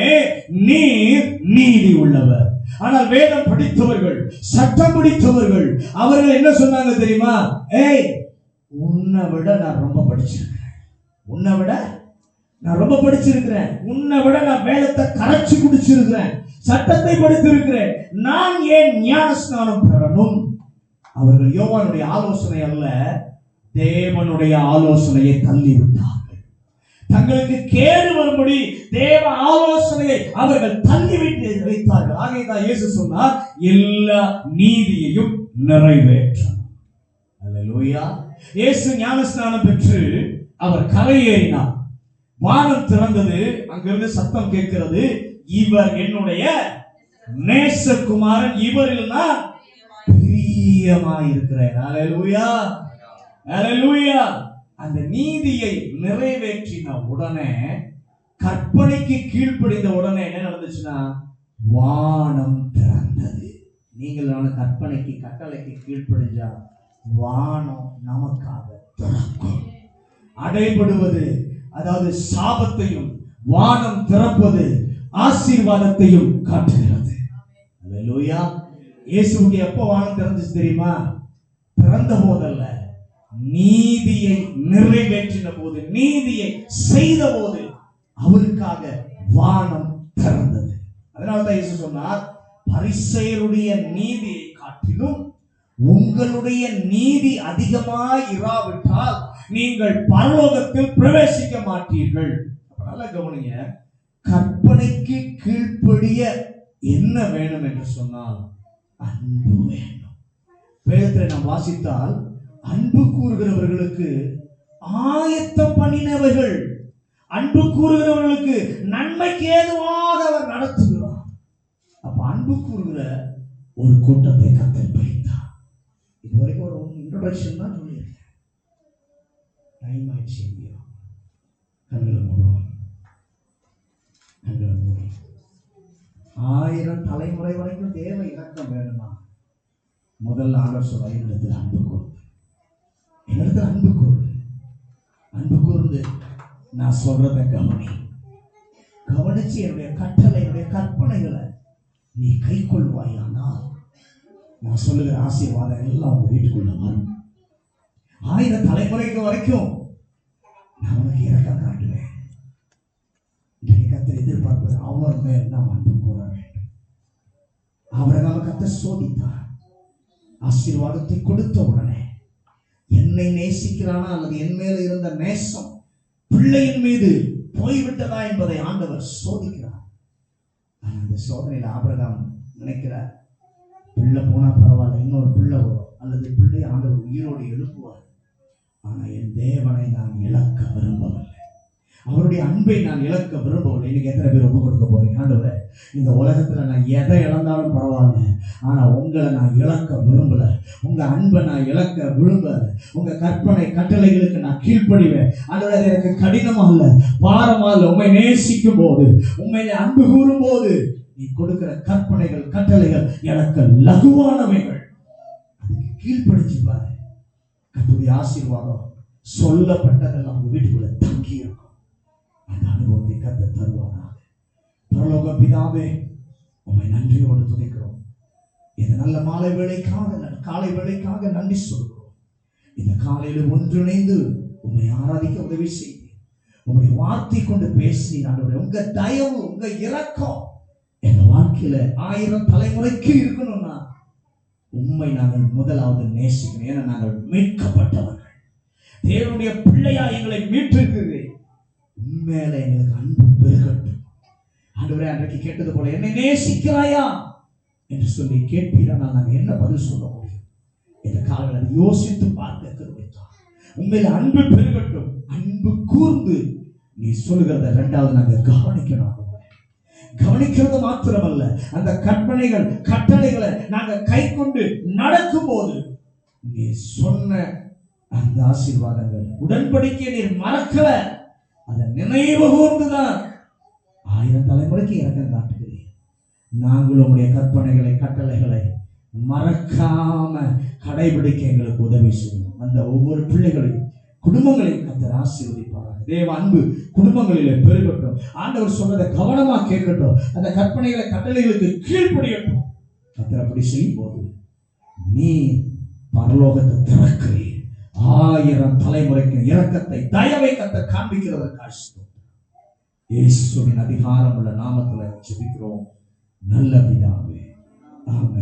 நீர் நீதி உள்ளவர். ஆனால் வேதம் படித்தவர்கள், சட்டம் படித்தவர்கள், அவர்கள் என்ன சொன்னாங்க தெரியுமா? ஏய், உன்னை விட நான் ரொம்ப படிச்சிருக்கிறேன், உன்னை விட நான் ரொம்ப படிச்சிருக்கிறேன், உன்னை விட நான் வேதத்தை கரைச்சு குடிச்சிருக்கிறேன், சட்டத்தை படித்திருக்கிறேன், நான் ஏன் ஞான ஸ்நானம் பெறணும்? அவர்கள் யோவானுடைய ஆலோசனை அல்ல, தேவனுடைய ஆலோசனையை தள்ளிவிட்டார்கள். தங்களுக்கு கேடு வரும்படி தேவ ஆலோசனையை அவர்கள் தள்ளிவிட்டு வைத்தார்கள். ஆகைதான் இயேசு சொன்னார், எல்லா நீதியையும் நிறைவேற்றணும். அல்லேலூயா. இயேசு ஞானஸ்நானம் பெற்று அவர் கரையேறினார். வானம் திறந்தது. அங்கிருந்து சத்தம் கேட்கிறது, இவர் என்னுடைய நேசகுமாரன், இவரில் நான் பிரியமாயிருக்கிறேன். அல்லேலூயா, அல்லேலூயா. அந்த நீதியை நிறைவேற்றின உடனே, கற்பனைக்கு கீழ்ப்படிந்த உடனே என்ன நடந்துச்சுன்னா வானம் திறந்தது. நீங்கள் கற்பனைக்கு கட்டளைக்கு கீழ்ப்படிஞ்சா வானம் நமக்காக திறக்கும். அடைபடுவது, அதாவது சாபத்தையும் வானம் திறப்பது ஆசீர்வாதத்தையும் காட்டுகிறது. அல்லேலூயா. இயேசுவுக்கு எப்போ வானம் திறந்துச்சு தெரியுமா? பிறந்த போதல்ல, நீதியை நிறைவேற்றின போது, நீதியை செய்த போது அவருக்காக வானம் திறந்தது. அதனால்தான் இயேசு சொன்னார், பரிசேயருடைய நீதியை காட்டிலும் உங்களுடைய நீதி அதிகமாய் இராவிட்டால் நீங்கள் பரலோகத்தில் பிரவேசிக்க மாட்டீர்கள். நல்ல கவனிங்க. கற்பனைக்கு கீழ்ப்படிய என்ன வேணும் என்று சொன்னால் அன்பு வேணும். வேதத்தை நாம் வாசித்தால் அன்பு கூறுகிறவர்களுக்கு ஆயத்தம் பண்ணினவர்கள், அன்பு கூறுகிறவர்களுக்கு நன்மைக்கு ஏதுவாக அவர் நடத்துகிறார். அப்ப அன்பு கூறுகிற ஒரு கூட்டத்தை கர்த்தர் பிரித்தார். இதுவரைக்கும் ஒரு இன்ட்ரோடக்ஷன் தான் சொல்லியிருக்கேன். டைம் ஆயிடுச்சு. கண்களை மூடுவோம், கண்களை மூடி. 1000 தலைமுறை வரைக்கும் தேவ இரக்கம் வேணுமா? முதல்ல ஆண்டவர் சொல்ல, என்னிடத்தில் அன்பு கூர்ந்து, என்னிடத்தில் அன்பு கூர்ந்து, அன்பு கூர்ந்து நான் சொல்றதை கவனிச்சு என்னுடைய கட்டளை, என்னுடைய கற்பனைகளை நீ கை கொள்வாயானால் நான் சொல்லுகிற ஆசீர்வாதம் எல்லாம் உங்க வீட்டுக்குள்ள வரும். 1000 தலைமுறைக்கு வரைக்கும் நான் உனக்கு இரக்கம் காட்டுவேன். இன்றைக்கு கர்த்தர் எதிர்பார்ப்பது அவர் மேல் நாம் அன்பு கூற வேண்டும். ஆபிரகாமை கர்த்தர் சோதித்தார். ஆசீர்வாதத்தை கொடுத்த உடனே என்னை நேசிக்கிறானா அல்லது என் மேல இருந்த நேசம் பிள்ளையின் மீது போய்விட்டதா என்பதை ஆண்டவர் சோதிக்கிறார். அந்த சோதனையில் ஆபிரகாம் நினைக்கிறார், பிள்ளை போனா பரவாயில்ல, இன்னொரு பிள்ளை வரும், அல்லது பிள்ளை ஆண்டவர் உயிரோடு எழுப்புவார். ஆனா என் தேவனை நான் இழக்க விரும்பவில்லை, அவருடைய அன்பை நான் இழக்க விரும்பவில்லை. இன்னைக்கு எத்தனை பேர் ஒப்பு கொடுக்க போறீங்க? ஆண்டவரே, இந்த உலகத்துல நான் எதை இழந்தாலும் பரவாயில்ல, ஆனா உங்களை நான் இழக்க விரும்பல, உங்க அன்பை நான் இழக்க விரும்பல, உங்க கற்பனை கட்டளைகளுக்கு நான் கீழ்ப்படிவேன். ஆண்டவரே, அது எனக்கு கடினமா இல்ல, பாரமா இல்ல. உண்மை நேசிக்கும் போது, உண்மையிலே அன்பு கூறும் போது நீ கொடுக்கிற கற்பனைகள் கட்டளைகள் எனக்கு லகுவானவைகள். அதுக்கு கீழ்ப்படிச்சு பாரு, கர்த்தருடைய ஆசீர்வாதம் சொல்லப்பட்டதெல்லாம் உங்க வீட்டுக்குள்ள தங்கி இருக்கும். அந்த அனுபவத்தை கர்த்தர் தருவானாக. பரலோக பிதாவே, உம்மை நன்றியோடு துதிக்கிறோம். இந்த நல்ல மாலை வேளைக்காக, காலை வேளைக்காக நன்றி சொல்கிறோம். இந்த காலையில ஒன்றிணைந்து உம்மை ஆராதிக்க உதவி செய்து, உம்முடைய வார்த்தை கொண்டு பேசி, உங்க தயவு, உங்க இரக்கம் எங்க வாழ்க்கையில 1000 தலைமுறைக்கு இருக்கணும்னா உண்மை நாங்கள் முதலாவது நேசிக்கணும். ஏன்னா நாங்கள் மீட்கப்பட்டவர்கள், தேவனுடைய பிள்ளையா எங்களை மீட்டிருக்கிறது. உண்மையில எங்களுக்கு அன்பு பெருகட்டும். ஆண்டவரே, அன்றைக்கு கேட்டது போல என்னை நேசிக்கிறாயா என்று சொல்லி கேட்பீரானால் நாங்கள் என்ன பதில் சொல்ல முடியும்? இந்த காலங்களை யோசித்து பார்க்க கருவித்தார். உண்மையில அன்பு பெருகட்டும். அன்பு கூர்ந்து நீ சொல்லுகிறத இரண்டாவது நாங்கள் கவனிக்கணும். கவனிக்கிறது மாத்திரமல்ல, அந்த கற்பனைகள் கட்டளைகளை நாங்கள் கை கொண்டு நடக்கும் போது நீ சொன்ன அந்த ஆசீர்வாதங்கள், உடன்படிக்கை நீர் மறக்கல, அதை நினைவு கூர்ந்துதான் 1000 தலைமுறைக்கு இரக்கம் காட்டுகிறேன். நாங்களும் உங்களுடைய கற்பனைகளை கட்டளைகளை மறக்காம கடைபிடிக்க எங்களுக்கு உதவி செய்யும். அந்த ஒவ்வொரு பிள்ளைகளையும் குடும்பங்களையும் கர்த்தர் ஆசீர்வதிப்பார். தேவ அன்பு குடும்பங்களிலே பெருகட்டும். ஆண்டவர் சொன்னதை கவனமா கேட்கட்டும். அந்த கற்பனைகளை கட்டளைகளுக்கு கீழ்ப்படியட்டும். கர்த்தர் அப்படி செய்யும் போது நீ பரலோகத்தை திறக்கிறீர். 1000 தலைமுறைக்கு இரக்கத்தை, தயவை கர்த்தர் காண்பிக்கிறதற்காக இயேசுவின் அதிகாரம் உள்ள நாமத்தில் ஜெபிக்கிறோம் நல்ல பிதாவே, ஆமென்.